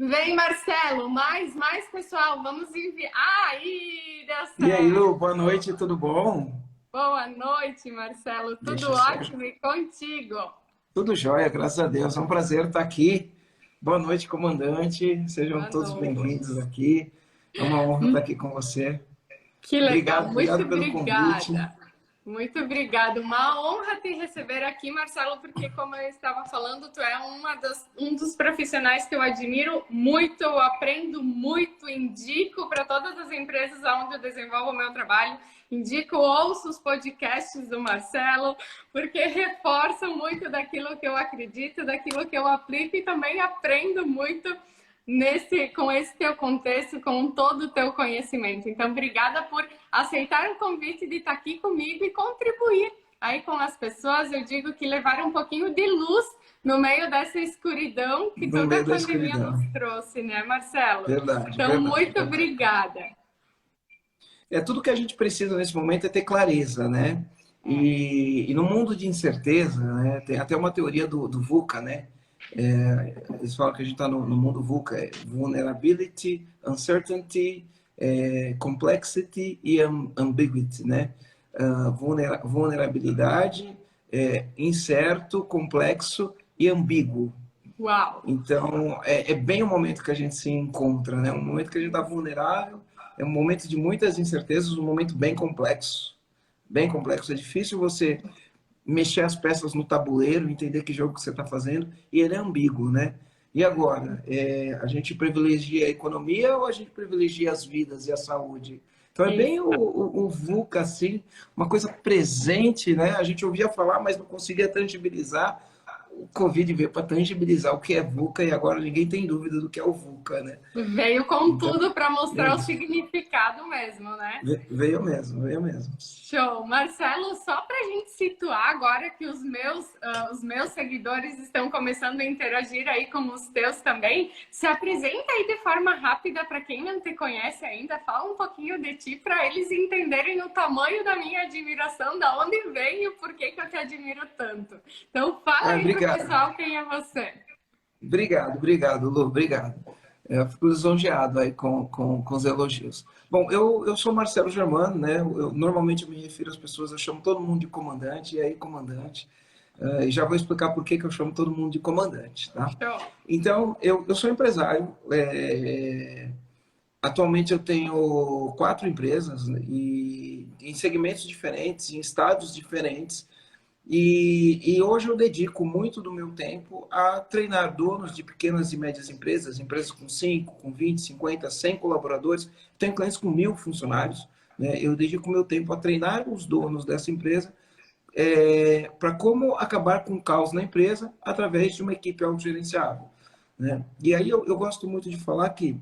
Vem, Marcelo, mais pessoal, vamos enviar. Aí, deu certo. E aí, Lu, boa noite, tudo bom? Boa noite, Marcelo, tudo Deixa só. ótimo e contigo? Tudo jóia, graças a Deus. É um prazer estar aqui. Boa noite, comandante. Sejam Boa todos noite. bem-vindos aqui. É uma honra estar aqui com você. Que legal, Obrigado, muito obrigado pelo convite. obrigada. Muito obrigada. Uma honra te receber aqui, Marcelo, porque, como eu estava falando, tu é um dos profissionais que eu admiro muito, eu aprendo muito, indico para todas as empresas onde eu desenvolvo o meu trabalho, indico, ouço os podcasts do Marcelo, porque reforçam muito daquilo que eu acredito, daquilo que eu aplico e também aprendo muito com esse teu contexto, com todo o teu conhecimento. Então, obrigada por aceitar o convite de estar aqui comigo e contribuir aí com as pessoas. Eu digo que levar um pouquinho de luz no meio dessa escuridão que No toda a meio da pandemia escuridão. nos trouxe, né, Marcelo? Verdade, Então, verdade, muito verdade. obrigada. Tudo que a gente precisa nesse momento é ter clareza, né? E no mundo de incerteza, né, tem até uma teoria do VUCA, né? Eles falam que a gente está no mundo VUCA, vulnerability, uncertainty, complexity e ambiguity, né? Vulnerabilidade, incerto, complexo e ambíguo. Uau! Então, é bem o momento que a gente se encontra, né? Um momento que a gente está vulnerável, é um momento de muitas incertezas, um momento bem complexo. Bem complexo. É difícil você mexer as peças no tabuleiro, entender que jogo que você está fazendo, e ele é ambíguo, né? E agora, a gente privilegia a economia ou a gente privilegia as vidas e a saúde? Então é bem o VUCA, assim, uma coisa presente, né? A gente ouvia falar, mas não conseguia tangibilizar. O Covid veio para tangibilizar o que é VUCA e agora ninguém tem dúvida do que é o VUCA, né? Veio com Então, tudo para mostrar o significado mesmo, né? veio mesmo, veio mesmo. Show! Marcelo, só para a gente situar agora que os meus seguidores estão começando a interagir aí com os teus também, se apresenta aí de forma rápida para quem não te conhece ainda, fala um pouquinho de ti para eles entenderem o tamanho da minha admiração, da onde vem e o porquê que eu te admiro tanto. Então fala aí para o pessoal quem é você. Obrigado, Lu, obrigado. Eu fico lisonjeado aí com os elogios. Bom, eu sou Marcelo Germano, né? Normalmente eu me refiro às pessoas, eu chamo todo mundo de comandante, e aí comandante. E já vou explicar por que eu chamo todo mundo de comandante, tá? Show! Então, eu sou empresário. Atualmente eu tenho 4 empresas, né, e em segmentos diferentes, em estados diferentes. E hoje eu dedico muito do meu tempo a treinar donos de pequenas e médias empresas, empresas com 5, com 20, 50, 100 colaboradores. Tenho clientes com 1.000 funcionários. Né? Eu dedico meu tempo a treinar os donos dessa empresa para como acabar com o caos na empresa através de uma equipe autogerenciável. Né? E aí eu gosto muito de falar que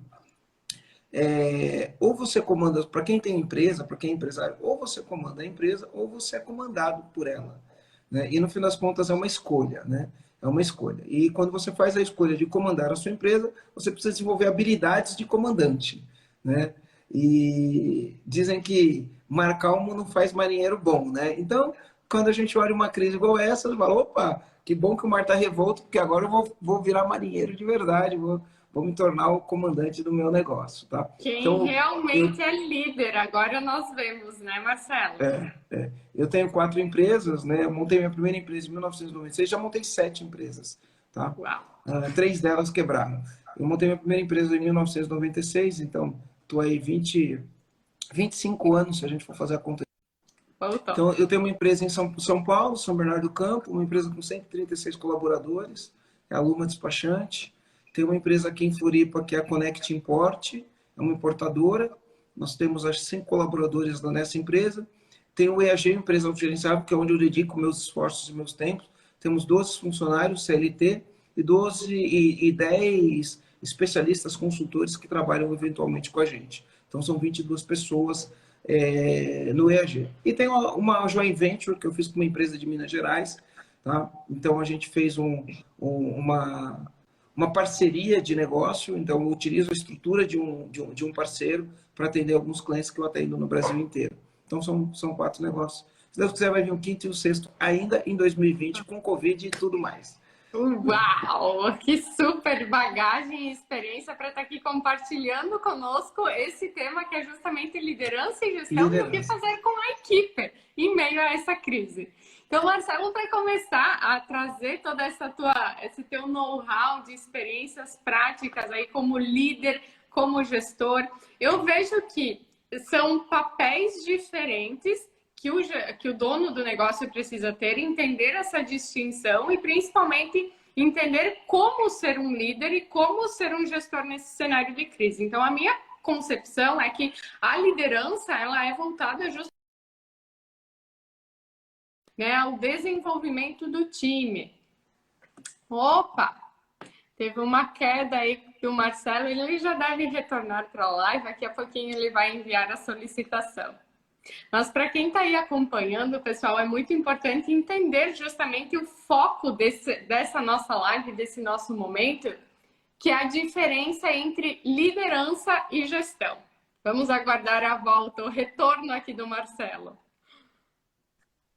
ou você comanda, para quem tem empresa, para quem é empresário, ou você comanda a empresa ou você é comandado por ela. Né? E no fim das contas é uma escolha, né? É uma escolha. E quando você faz a escolha de comandar a sua empresa, você precisa desenvolver habilidades de comandante, né? E dizem que mar calmo não faz marinheiro bom, né? Então, quando a gente olha uma crise igual essa, você fala, opa, que bom que o mar está revolto, porque agora eu vou virar marinheiro de verdade, vou me tornar o comandante do meu negócio, tá? Quem Então, realmente é líder, agora nós vemos, né, Marcelo? eu tenho 4 empresas, né? Eu montei minha primeira empresa em 1996, já montei 7 empresas, tá? Uau! 3 delas quebraram. Eu montei minha primeira empresa em 1996, então estou aí 25 anos, se a gente for fazer a conta. Voltou. Então, eu tenho uma empresa em São Paulo, São Bernardo do Campo, uma empresa com 136 colaboradores, é a Luma Despachante. Tenho uma empresa aqui em Floripa, que é a Connect Import, é uma importadora. Nós temos acho 5 colaboradores nessa empresa. Tenho o EAG, empresa autogerenciável, que é onde eu dedico meus esforços e meus tempos. Temos 12 funcionários CLT e 10 especialistas consultores que trabalham eventualmente com a gente. Então, são 22 pessoas no EAG. E tem uma joint venture que eu fiz com uma empresa de Minas Gerais. Tá? Então, a gente fez uma parceria de negócio. Então, eu utilizo a estrutura de um parceiro para atender alguns clientes que eu atendo no Brasil inteiro. Então, são 4 negócios. Se Deus quiser, vai vir um quinto e o sexto ainda em 2020, com Covid e tudo mais. Uau! Que super bagagem e experiência para estar aqui compartilhando conosco esse tema que é justamente liderança e gestão e o que Liderança. fazer com a equipe em meio a essa crise. Então, Marcelo, para começar a trazer toda esse teu know-how de experiências práticas aí como líder, como gestor, eu vejo que são papéis diferentes que o dono do negócio precisa ter, entender essa distinção e principalmente entender como ser um líder e como ser um gestor nesse cenário de crise. Então, a minha concepção é que a liderança ela é voltada justamente, né, ao desenvolvimento do time. Opa! Teve uma queda aí do Marcelo, ele já deve retornar para a live, daqui a pouquinho ele vai enviar a solicitação. Mas para quem está aí acompanhando, pessoal, é muito importante entender justamente o foco dessa nossa live, desse nosso momento, que é a diferença entre liderança e gestão. Vamos aguardar a volta, o retorno aqui do Marcelo.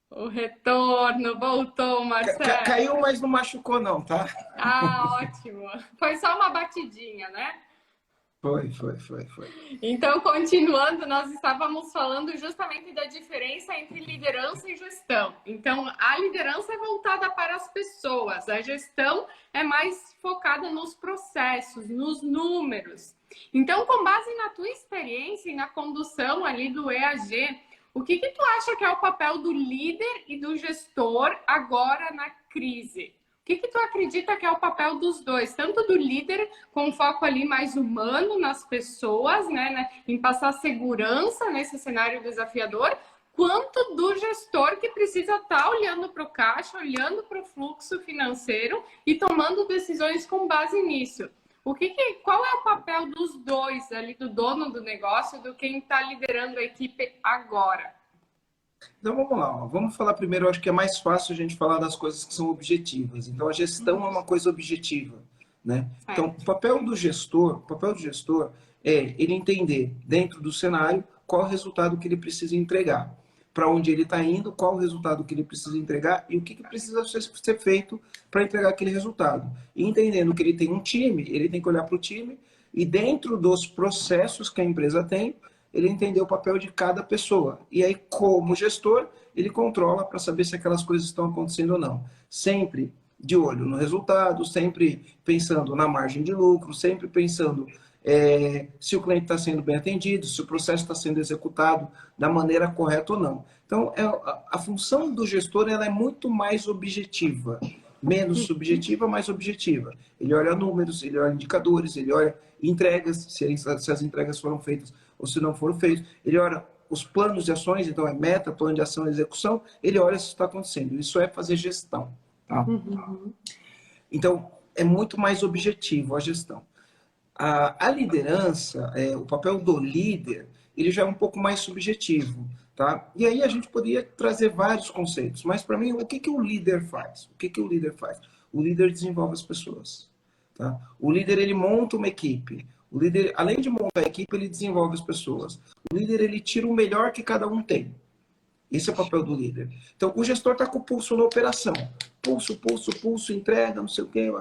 O retorno, voltou, Marcelo. Caiu, mas não machucou não, tá? Ah, ótimo. Foi só uma batidinha, né? Foi. Então, continuando, nós estávamos falando justamente da diferença entre liderança e gestão. Então, a liderança é voltada para as pessoas, a gestão é mais focada nos processos, nos números. Então, com base na tua experiência e na condução ali do EAG, o que tu acha que é o papel do líder e do gestor agora na crise? O que tu acredita que é o papel dos dois? Tanto do líder, com foco ali mais humano nas pessoas, né, em passar segurança nesse cenário desafiador, quanto do gestor que precisa estar olhando para o caixa, olhando para o fluxo financeiro e tomando decisões com base nisso. Qual é o papel dos dois ali, do dono do negócio, do quem está liderando a equipe agora? Então vamos lá, ó. Vamos falar primeiro, eu acho que é mais fácil a gente falar das coisas que são objetivas. Então a gestão é uma coisa objetiva, né? Então o papel do gestor é ele entender dentro do cenário qual o resultado que ele precisa entregar, para onde ele está indo, qual o resultado que ele precisa entregar e o que precisa ser feito para entregar aquele resultado. E entendendo que ele tem um time, ele tem que olhar para o time e dentro dos processos que a empresa tem, ele entender o papel de cada pessoa. E aí, como gestor, ele controla para saber se aquelas coisas estão acontecendo ou não. Sempre de olho no resultado, sempre pensando na margem de lucro, sempre pensando se o cliente está sendo bem atendido, se o processo está sendo executado da maneira correta ou não. Então, a função do gestor ela é muito mais objetiva. Menos subjetiva, mais objetiva. Ele olha números, ele olha indicadores, ele olha entregas, se as entregas foram feitas ou se não foram feitas. Ele olha os planos de ações, então é meta, plano de ação e execução, ele olha se está acontecendo. Isso é fazer gestão. Tá? Então, é muito mais objetivo a gestão. A liderança, o papel do líder, ele já é um pouco mais subjetivo. Tá? E aí a gente poderia trazer vários conceitos, mas para mim, o que o líder faz? O líder faz? O líder desenvolve as pessoas. Tá? O líder, ele monta uma equipe. O líder, além de montar a equipe, ele desenvolve as pessoas. O líder, ele tira o melhor que cada um tem. Esse é o papel do líder. Então, o gestor está com o pulso na operação. Pulso, entrega, não sei o quê.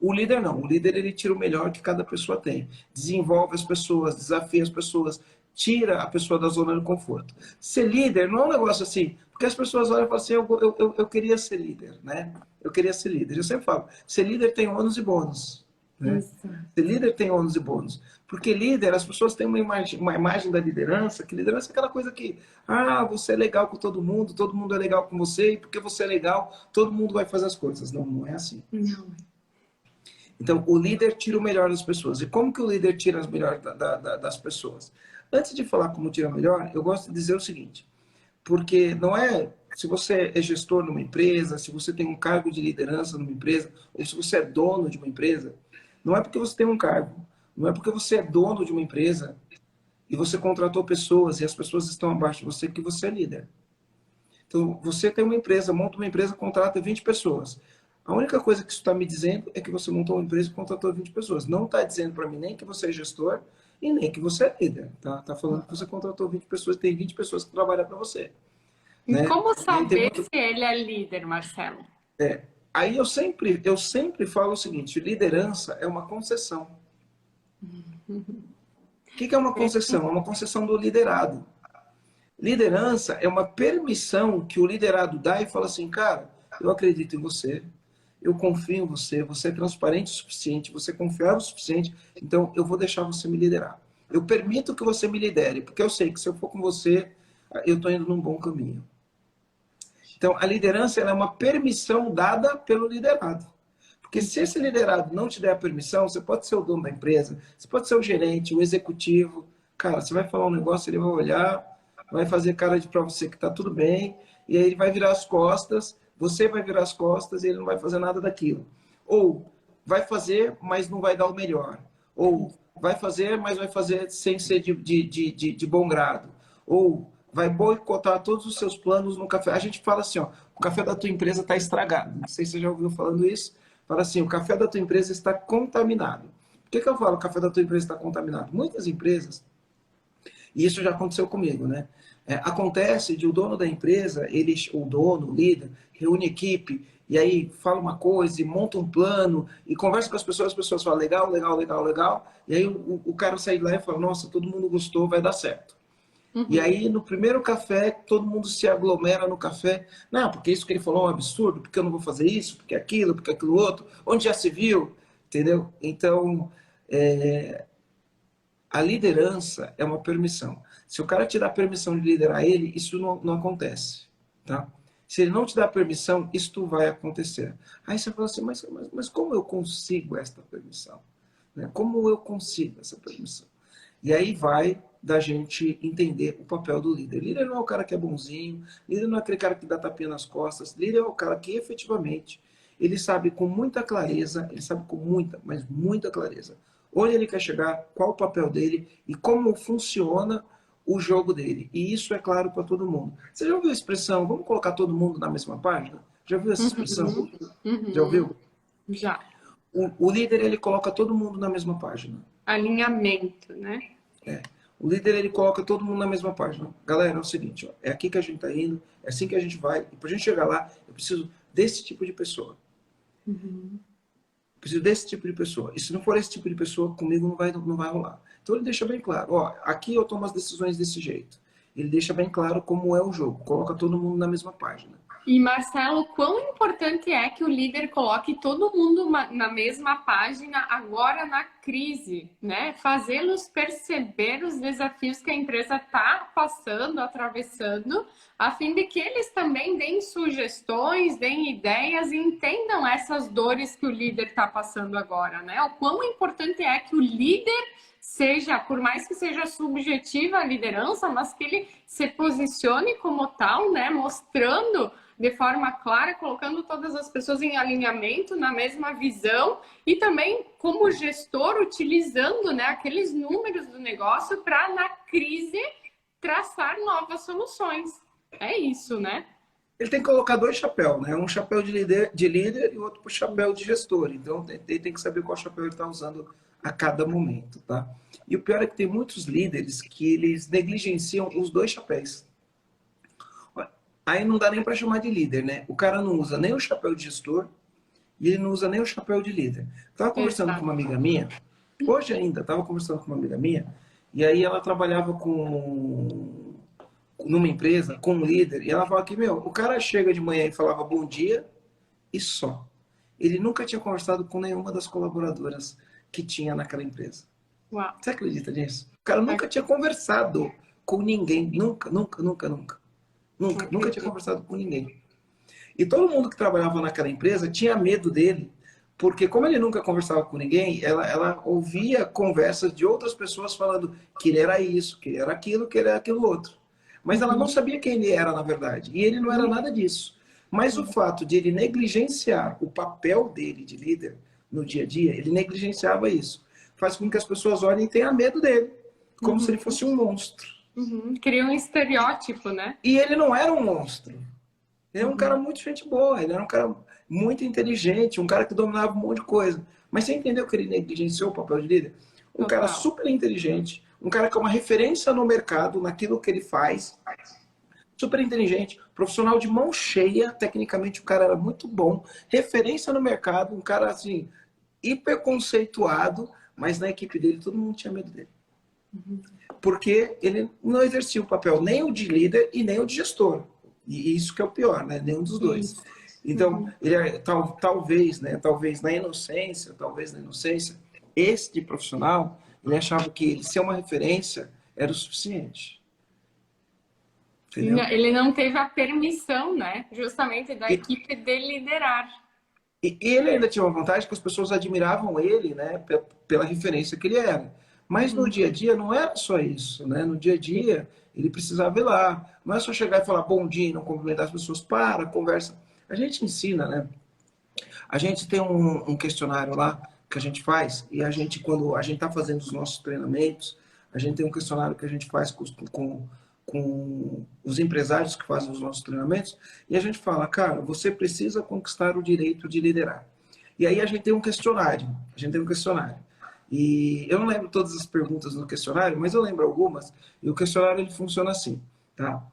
O líder não. O líder, ele tira o melhor que cada pessoa tem. Desenvolve as pessoas, desafia as pessoas, tira a pessoa da zona de conforto. Ser líder não é um negócio assim, porque as pessoas olham e falam assim, eu queria ser líder, né? Eu queria ser líder. Eu sempre falo, ser líder tem ônus e bônus. Né? Ser líder tem ônus e bônus. Porque líder, as pessoas têm uma imagem da liderança, que liderança é aquela coisa que, você é legal com todo mundo é legal com você, e porque você é legal, todo mundo vai fazer as coisas. Não, não é assim. Não. Então, o líder tira o melhor das pessoas. E como que o líder tira as melhores das pessoas? Antes de falar como tira melhor, eu gosto de dizer o seguinte, porque não é, se você é gestor numa empresa, se você tem um cargo de liderança numa empresa, ou se você é dono de uma empresa, não é porque você tem um cargo, não é porque você é dono de uma empresa e você contratou pessoas e as pessoas estão abaixo de você que você é líder. Então, você tem uma empresa, monta uma empresa, contrata 20 pessoas. A única coisa que isso está me dizendo é que você montou uma empresa e contratou 20 pessoas. Não está dizendo para mim nem que você é gestor e nem que você é líder. Tá falando que você contratou 20 pessoas, tem 20 pessoas que trabalham para você. E né? Como saber se ele é líder, Marcelo? Aí eu sempre falo o seguinte, liderança é uma concessão. O que é uma concessão? É uma concessão do liderado. Liderança é uma permissão que o liderado dá e fala assim, cara, eu acredito em você, eu confio em você, você é transparente o suficiente, você é confiável o suficiente, então eu vou deixar você me liderar. Eu permito que você me lidere, porque eu sei que se eu for com você, eu estou indo num bom caminho. Então, a liderança ela é uma permissão dada pelo liderado. Porque se esse liderado não te der a permissão, você pode ser o dono da empresa, você pode ser o gerente, o executivo. Cara, você vai falar um negócio, ele vai olhar, vai fazer cara de para você que está tudo bem, e aí ele vai virar as costas, você vai virar as costas e ele não vai fazer nada daquilo. Ou vai fazer, mas não vai dar o melhor. Ou vai fazer, mas vai fazer sem ser de bom grado. Ou vai boicotar todos os seus planos no café. A gente fala assim, ó, o café da tua empresa está estragado. Não sei se você já ouviu falando isso. Fala assim, o café da tua empresa está contaminado. Por que eu falo que o café da tua empresa está contaminado? Muitas empresas, e isso já aconteceu comigo, né? Acontece de o dono da empresa, o dono, o líder, reúne equipe, e aí fala uma coisa, e monta um plano, e conversa com as pessoas falam legal, legal, legal, legal, e aí o cara sai de lá e fala, nossa, todo mundo gostou, vai dar certo. Uhum. E aí, no primeiro café, todo mundo se aglomera no café. Não, porque isso que ele falou é um absurdo, porque eu não vou fazer isso, porque aquilo outro. Onde já se viu? Entendeu? Então, a liderança é uma permissão. Se o cara te dá permissão de liderar ele, isso não acontece. Tá? Se ele não te dá permissão, isso vai acontecer. Aí você fala assim, mas como eu consigo esta permissão? Né? Como eu consigo essa permissão? E aí vai da gente entender o papel do líder. Líder não é o cara que é bonzinho, líder não é aquele cara que dá tapinha nas costas, líder é o cara que efetivamente ele sabe com muita clareza, ele sabe com muita, mas muita clareza, onde ele quer chegar, qual o papel dele e como funciona o jogo dele. E isso é claro para todo mundo. Você já ouviu a expressão, vamos colocar todo mundo na mesma página? Já ouviu essa expressão? Já ouviu? Já. O líder, ele coloca todo mundo na mesma página. Alinhamento, né? O líder, ele coloca todo mundo na mesma página. Galera, é o seguinte, ó, é aqui que a gente está indo, é assim que a gente vai, e para a gente chegar lá, eu preciso desse tipo de pessoa. Uhum. Preciso desse tipo de pessoa. E se não for esse tipo de pessoa, comigo não vai rolar. Então ele deixa bem claro, ó, aqui eu tomo as decisões desse jeito. Ele deixa bem claro como é o jogo, coloca todo mundo na mesma página. E Marcelo, quão importante é que o líder coloque todo mundo na mesma página agora na crise, né? Fazê-los perceber os desafios que a empresa está passando, atravessando, a fim de que eles também deem sugestões, deem ideias e entendam essas dores que o líder está passando agora, né? O quão importante é que o líder seja, por mais que seja subjetiva a liderança, mas que ele se posicione como tal, né? Mostrando de forma clara, colocando todas as pessoas em alinhamento, na mesma visão, e também como gestor, utilizando, né, aqueles números do negócio para, na crise, traçar novas soluções. É isso, né? Ele tem que colocar dois chapéus, né? Um chapéu de líder e outro chapéu de gestor. Então, ele tem que saber qual chapéu ele está usando a cada momento, tá? E o pior é que tem muitos líderes que eles negligenciam os dois chapéus. Aí não dá nem para chamar de líder, né? O cara não usa nem o chapéu de gestor e ele não usa nem o chapéu de líder. Estava conversando com uma amiga minha, hoje ainda, estava conversando com uma amiga minha, e aí ela trabalhava numa empresa, com um líder, e ela falava que, o cara chega de manhã e falava bom dia e só. Ele nunca tinha conversado com nenhuma das colaboradoras que tinha naquela empresa. Uau. Você acredita nisso? O cara nunca tinha conversado com ninguém, nunca tinha conversado com ninguém. E todo mundo que trabalhava naquela empresa tinha medo dele, porque como ele nunca conversava com ninguém, ela ouvia conversas de outras pessoas falando que ele era isso, que ele era aquilo outro. Mas ela não sabia quem ele era, na verdade. E ele não era nada disso. Mas o fato de ele negligenciar o papel dele de líder no dia a dia, ele negligenciava isso. Faz com que as pessoas olhem e tenham medo dele, como se ele fosse um monstro. Cria um estereótipo, né? E ele não era um monstro. Ele era um cara muito gente boa, ele era um cara muito inteligente, um cara que dominava um monte de coisa. Mas você entendeu que ele negligenciou o papel de líder? Um cara super inteligente, um cara que é uma referência no mercado, naquilo que ele faz. super inteligente, profissional de mão cheia, tecnicamente o cara era muito bom, referência no mercado, um cara assim, hiper conceituado, mas na equipe dele todo mundo tinha medo dele. Porque ele não exercia o papel nem o de líder e nem o de gestor. E isso que é o pior, né? Nenhum dos dois. Então, ele talvez, né? Talvez na inocência, esse de profissional, ele achava que ele ser uma referência era o suficiente. Entendeu? Ele não teve a permissão, né? Justamente da equipe de liderar. E ele ainda tinha uma vantagem que as pessoas admiravam ele, né? Pela referência que ele era. Mas no dia a dia não era só isso, né? No dia a dia ele precisava ir lá. Não é só chegar e falar bom dia e não cumprimentar as pessoas. Para, conversa. A gente ensina, né? A gente tem um questionário lá que a gente faz e a gente, quando a gente está fazendo os nossos treinamentos, a gente tem um questionário que a gente faz com os empresários que fazem os nossos treinamentos e a gente fala, cara, você precisa conquistar o direito de liderar. E aí a gente tem um questionário. E eu não lembro todas as perguntas no questionário, mas eu lembro algumas. E o questionário ele funciona assim, tá?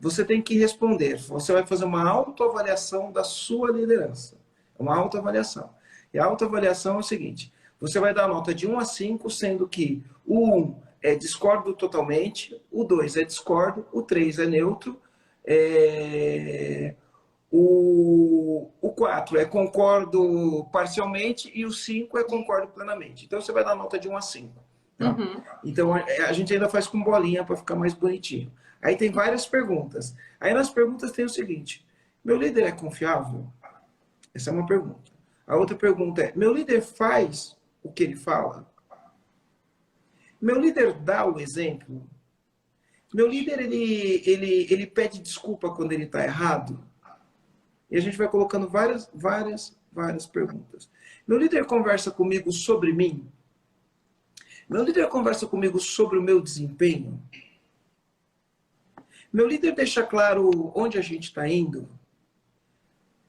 Você tem que responder. Você vai fazer uma autoavaliação da sua liderança. Uma autoavaliação. E a autoavaliação é o seguinte: você vai dar nota de 1 a 5, sendo que o 1 é discordo totalmente, o 2 é discordo, o 3 é neutro, o 4 é concordo parcialmente e o 5 é concordo plenamente. Então você vai dar nota de 1 a 5. Tá? Então a gente ainda faz com bolinha para ficar mais bonitinho. Aí tem várias perguntas. Aí nas perguntas tem o seguinte: meu líder é confiável? Essa é uma pergunta. A outra pergunta é: meu líder faz o que ele fala? Meu líder dá o exemplo? Meu líder ele pede desculpa quando ele está errado? E a gente vai colocando várias perguntas. Meu líder conversa comigo sobre mim? Meu líder conversa comigo sobre o meu desempenho? Meu líder deixa claro onde a gente está indo?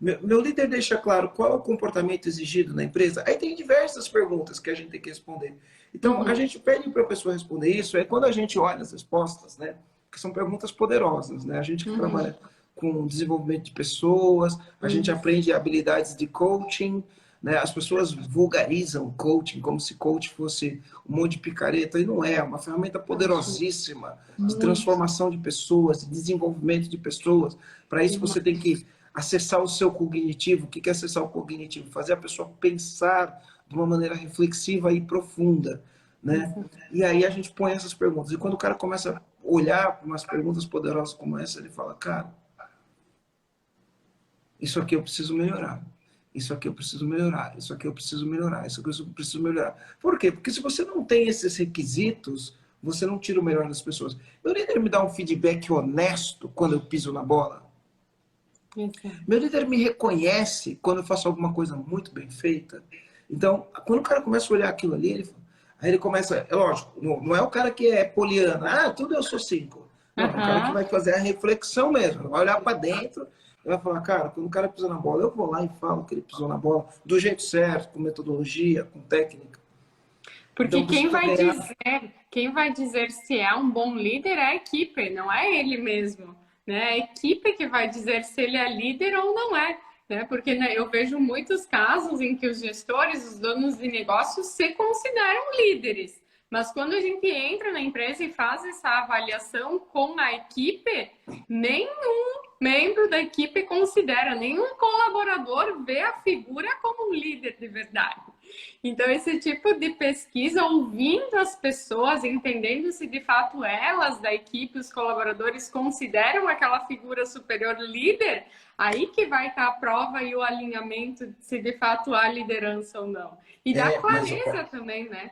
Meu líder deixa claro qual é o comportamento exigido na empresa? Aí tem diversas perguntas que a gente tem que responder. Então, a gente pede para a pessoa responder isso, aí quando a gente olha as respostas, né? Que são perguntas poderosas, né? A gente que trabalha com desenvolvimento de pessoas, a gente aprende habilidades de coaching, né? As pessoas vulgarizam coaching como se coach fosse um monte de picareta, e não é, é uma ferramenta poderosíssima de transformação de pessoas, de desenvolvimento de pessoas. Para isso você tem que acessar o seu cognitivo. O que é acessar o cognitivo? Fazer a pessoa pensar de uma maneira reflexiva e profunda, né? E aí a gente põe essas perguntas. E quando o cara começa a olhar para umas perguntas poderosas como essa, ele fala, cara, isso aqui eu preciso melhorar. Isso aqui eu preciso melhorar. Isso aqui eu preciso melhorar. Isso aqui eu preciso melhorar. Por quê? Porque se você não tem esses requisitos, você não tira o melhor das pessoas. Meu líder me dá um feedback honesto quando eu piso na bola. Meu líder me reconhece quando eu faço alguma coisa muito bem feita. Então, quando o cara começa a olhar aquilo ali, aí ele começa, é lógico, não é o cara que é poliana, tudo eu sou 5. Não, é o cara que vai fazer a reflexão mesmo, vai olhar para dentro e vai falar, cara, quando o cara pisa na bola, eu vou lá e falo que ele pisou na bola do jeito certo, com metodologia, com técnica. Porque então, quem vai dizer se é um bom líder é a equipe, não é ele mesmo. Né? A equipe que vai dizer se ele é líder ou não é. Né? Porque eu vejo muitos casos em que os gestores, os donos de negócios se consideram líderes. Mas quando a gente entra na empresa e faz essa avaliação com a equipe, nenhum membro da equipe considera, nenhum colaborador vê a figura como um líder de verdade. Então, esse tipo de pesquisa, ouvindo as pessoas, entendendo se de fato elas da equipe, os colaboradores, consideram aquela figura superior líder, aí que vai estar a prova e o alinhamento se de fato há liderança ou não. E dá clareza também, né?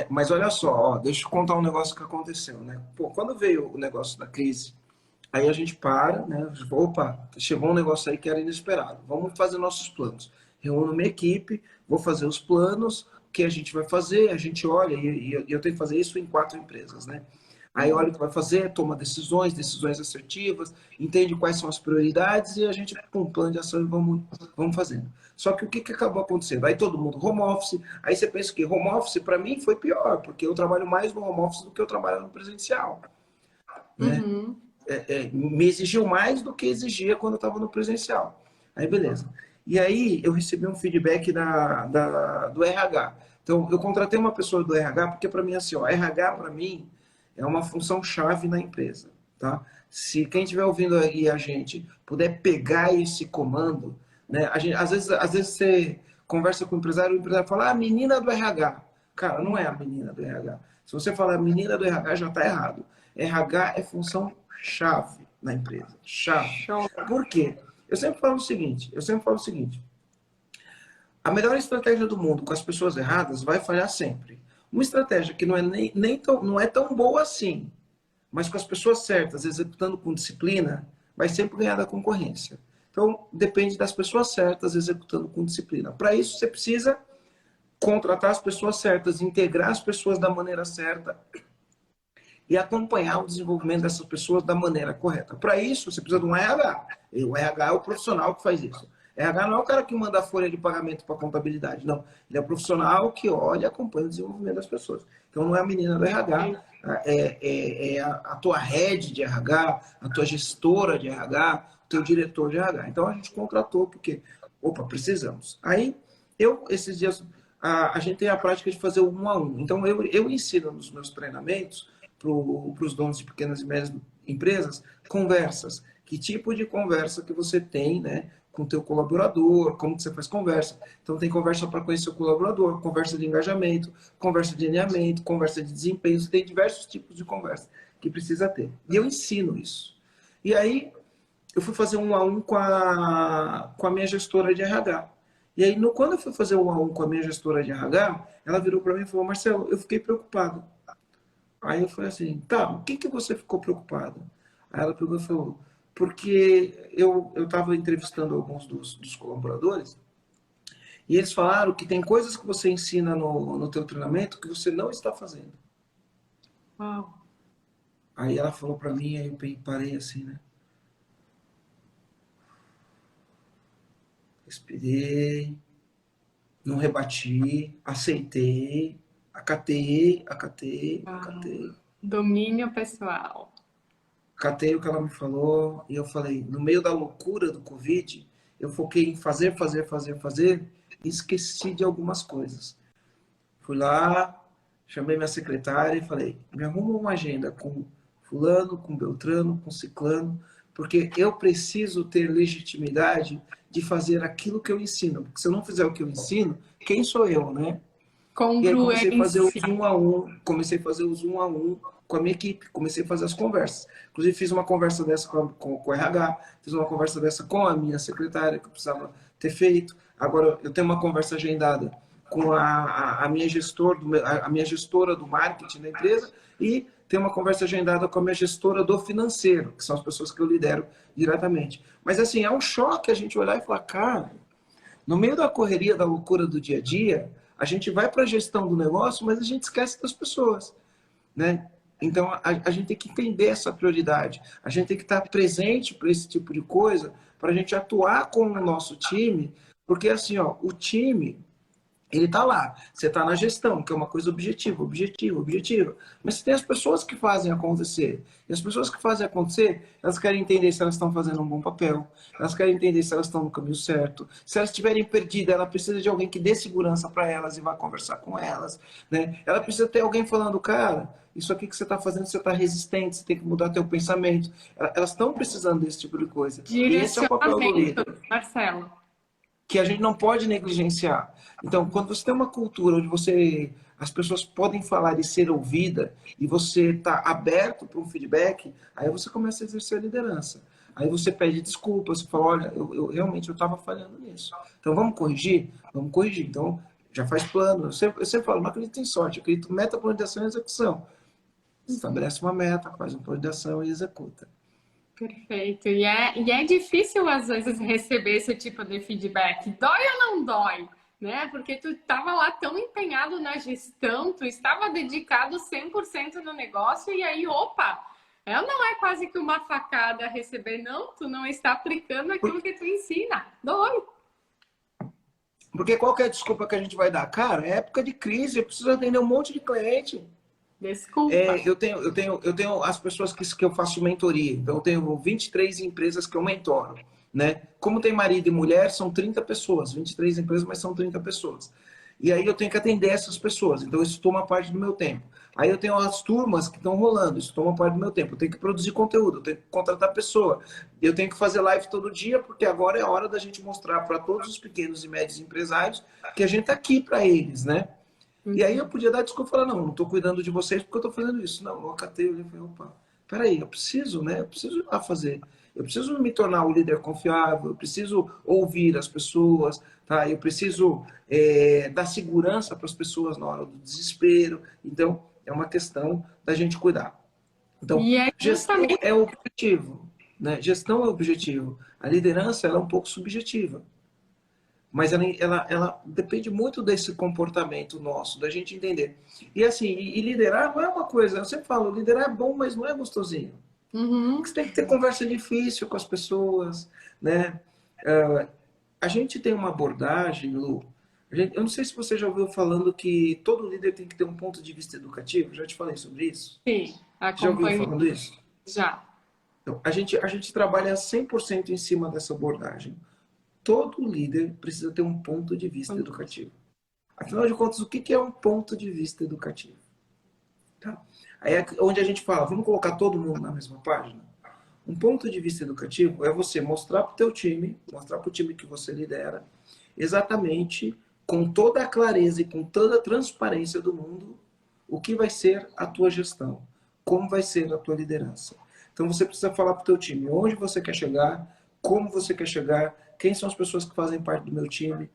Mas olha só, deixa eu contar um negócio que aconteceu, né? Pô, quando veio o negócio da crise, aí a gente para, né? Opa, chegou um negócio aí que era inesperado. Vamos fazer nossos planos. Reúno minha equipe, vou fazer os planos, o que a gente vai fazer, a gente olha, e eu tenho que fazer isso em 4 empresas, né? Aí olha o que vai fazer, toma decisões assertivas, entende quais são as prioridades e a gente, com um plano de ação, vamos fazendo. Só que o que acabou acontecendo? Aí todo mundo home office, aí você pensa que home office para mim foi pior, porque eu trabalho mais no home office do que eu trabalho no presencial. Né? me exigiu mais do que exigia quando eu estava no presencial. Aí, beleza. E aí, eu recebi um feedback do RH. Então, eu contratei uma pessoa do RH, porque para mim, assim, ó, RH para mim é uma função chave na empresa, tá? Se quem estiver ouvindo aí a gente puder pegar esse comando, né? Às vezes você conversa com o empresário fala, ah, menina do RH. Cara, não é a menina do RH. Se você falar menina do RH, já está errado. RH é função chave na empresa. Chave. Show. Por quê? Eu sempre falo o seguinte, a melhor estratégia do mundo com as pessoas erradas vai falhar sempre. Uma estratégia que não é, não é tão boa assim, mas com as pessoas certas, executando com disciplina, vai sempre ganhar da concorrência. Então, depende das pessoas certas executando com disciplina. Para isso, você precisa contratar as pessoas certas, integrar as pessoas da maneira certa e acompanhar o desenvolvimento dessas pessoas da maneira correta. Para isso, você precisa de um RH. E o RH é o profissional que faz isso. RH não é o cara que manda a folha de pagamento para a contabilidade, não. Ele é o profissional que olha e acompanha o desenvolvimento das pessoas. Então, não é a menina do RH, é a tua head de RH, a tua gestora de RH, o teu diretor de RH. Então, a gente contratou porque, opa, precisamos. Aí, esses dias, a gente tem a prática de fazer o 1 a 1. Então, eu ensino nos meus treinamentos para os donos de pequenas e médias empresas, conversas. Que tipo de conversa que você tem, né, com o teu colaborador, como que você faz conversa. Então, tem conversa para conhecer o colaborador, conversa de engajamento, conversa de alinhamento, conversa de desempenho. Você tem diversos tipos de conversa que precisa ter. E eu ensino isso. E aí, eu fui fazer um a um com a minha gestora de RH. E aí, quando eu fui fazer um a um com a minha gestora de RH, ela virou para mim e falou, Marcelo, eu fiquei preocupado. Aí eu falei assim, tá, o que que você ficou preocupado? Aí ela pegou e falou, porque eu estava entrevistando alguns dos colaboradores e eles falaram que tem coisas que você ensina no teu treinamento que você não está fazendo. Uau. Aí ela falou para mim, aí eu parei assim, né? Respirei, não rebati, aceitei, acatei. Domínio pessoal. Catei o que ela me falou e eu falei, no meio da loucura do Covid, eu foquei em fazer e esqueci de algumas coisas. Fui lá, chamei minha secretária e falei, me arruma uma agenda com fulano, com Beltrano, com Ciclano, porque eu preciso ter legitimidade de fazer aquilo que eu ensino. Porque se eu não fizer o que eu ensino, quem sou eu, né? E aí comecei a fazer o zoom a um com a minha equipe, comecei a fazer as conversas. Inclusive fiz uma conversa dessa com o RH, fiz uma conversa dessa com a minha secretária, que eu precisava ter feito. Agora eu tenho uma conversa agendada com a minha gestora do marketing da empresa e tenho uma conversa agendada com a minha gestora do financeiro, que são as pessoas que eu lidero diretamente. Mas assim, é um choque a gente olhar e falar, cara, no meio da correria, da loucura do dia a dia, a gente vai para a gestão do negócio, mas a gente esquece das pessoas, né? Então, a gente tem que entender essa prioridade. A gente tem que estar presente para esse tipo de coisa, para a gente atuar com o nosso time, porque assim, ó, o time, ele está lá. Você está na gestão, que é uma coisa objetiva. Mas você tem as pessoas que fazem acontecer. E as pessoas que fazem acontecer, elas querem entender se elas estão fazendo um bom papel. Elas querem entender se elas estão no caminho certo. Se elas estiverem perdidas, ela precisa de alguém que dê segurança para elas e vá conversar com elas, né? Ela precisa ter alguém falando, cara, isso aqui que você está fazendo, você está resistente, você tem que mudar teu pensamento. Elas estão precisando desse tipo de coisa. E esse é o papel do líder. Marcelo. Que a gente não pode negligenciar. Então, quando você tem uma cultura onde as pessoas podem falar e ser ouvida, e você está aberto para um feedback, aí você começa a exercer a liderança. Aí você pede desculpas, você fala, olha, eu realmente estava falhando nisso. Então, vamos corrigir? Vamos corrigir. Então, já faz plano. Eu sempre falo, não acredito em sorte, eu acredito em meta, planejação e execução. Estabelece uma meta, faz uma plano de ação e executa. Perfeito. E é difícil, às vezes, receber esse tipo de feedback. Dói ou não dói? Né? Porque tu estava lá tão empenhado na gestão, tu estava dedicado 100% no negócio e aí, opa, não é quase que uma facada receber, não, tu não está aplicando aquilo que tu ensina. Dói. Porque qual que é a desculpa que a gente vai dar? Cara, é época de crise, eu preciso atender um monte de cliente. Desculpa. Eu tenho as pessoas que eu faço mentoria. Então, eu tenho 23 empresas que eu mentoro, né? Como tem marido e mulher, são 30 pessoas. 23 empresas, mas são 30 pessoas. E aí eu tenho que atender essas pessoas. Então, isso toma parte do meu tempo. Aí eu tenho as turmas que estão rolando. Isso toma parte do meu tempo. Eu tenho que produzir conteúdo, eu tenho que contratar pessoa. Eu tenho que fazer live todo dia, porque agora é a hora da gente mostrar para todos os pequenos e médios empresários que a gente está aqui para eles, né? E aí eu podia dar desculpa e falar, não estou cuidando de vocês porque eu estou fazendo isso. Não, eu acatei, eu falei, opa, peraí, eu preciso, né? Eu preciso ir lá fazer. Eu preciso me tornar um líder confiável, eu preciso ouvir as pessoas, tá? Eu preciso dar segurança para as pessoas na hora do desespero. Então, é uma questão da gente cuidar. Então, E é gestão justamente é o objetivo, né? Gestão é o objetivo. A liderança, ela é um pouco subjetiva. Mas ela depende muito desse comportamento nosso, da gente entender. E assim, e liderar não é uma coisa, eu sempre falo, liderar é bom, mas não é gostosinho. Você tem que ter conversa difícil com as pessoas, né? A gente tem uma abordagem, Lu, eu não sei se você já ouviu falando que todo líder tem que ter um ponto de vista educativo, já te falei sobre isso. sim, Já ouviu acompanho falando isso? já. Então, a gente trabalha 100% em cima dessa abordagem. Todo líder precisa ter um ponto de vista educativo. Afinal de contas, o que é um ponto de vista educativo? Tá? Aí é onde a gente fala, vamos colocar todo mundo na mesma página? Um ponto de vista educativo é você mostrar para o teu time, mostrar para o time que você lidera, exatamente, com toda a clareza e com toda a transparência do mundo, o que vai ser a tua gestão, como vai ser a tua liderança. Então você precisa falar para o teu time onde você quer chegar, como você quer chegar, quem são as pessoas que fazem parte do meu time,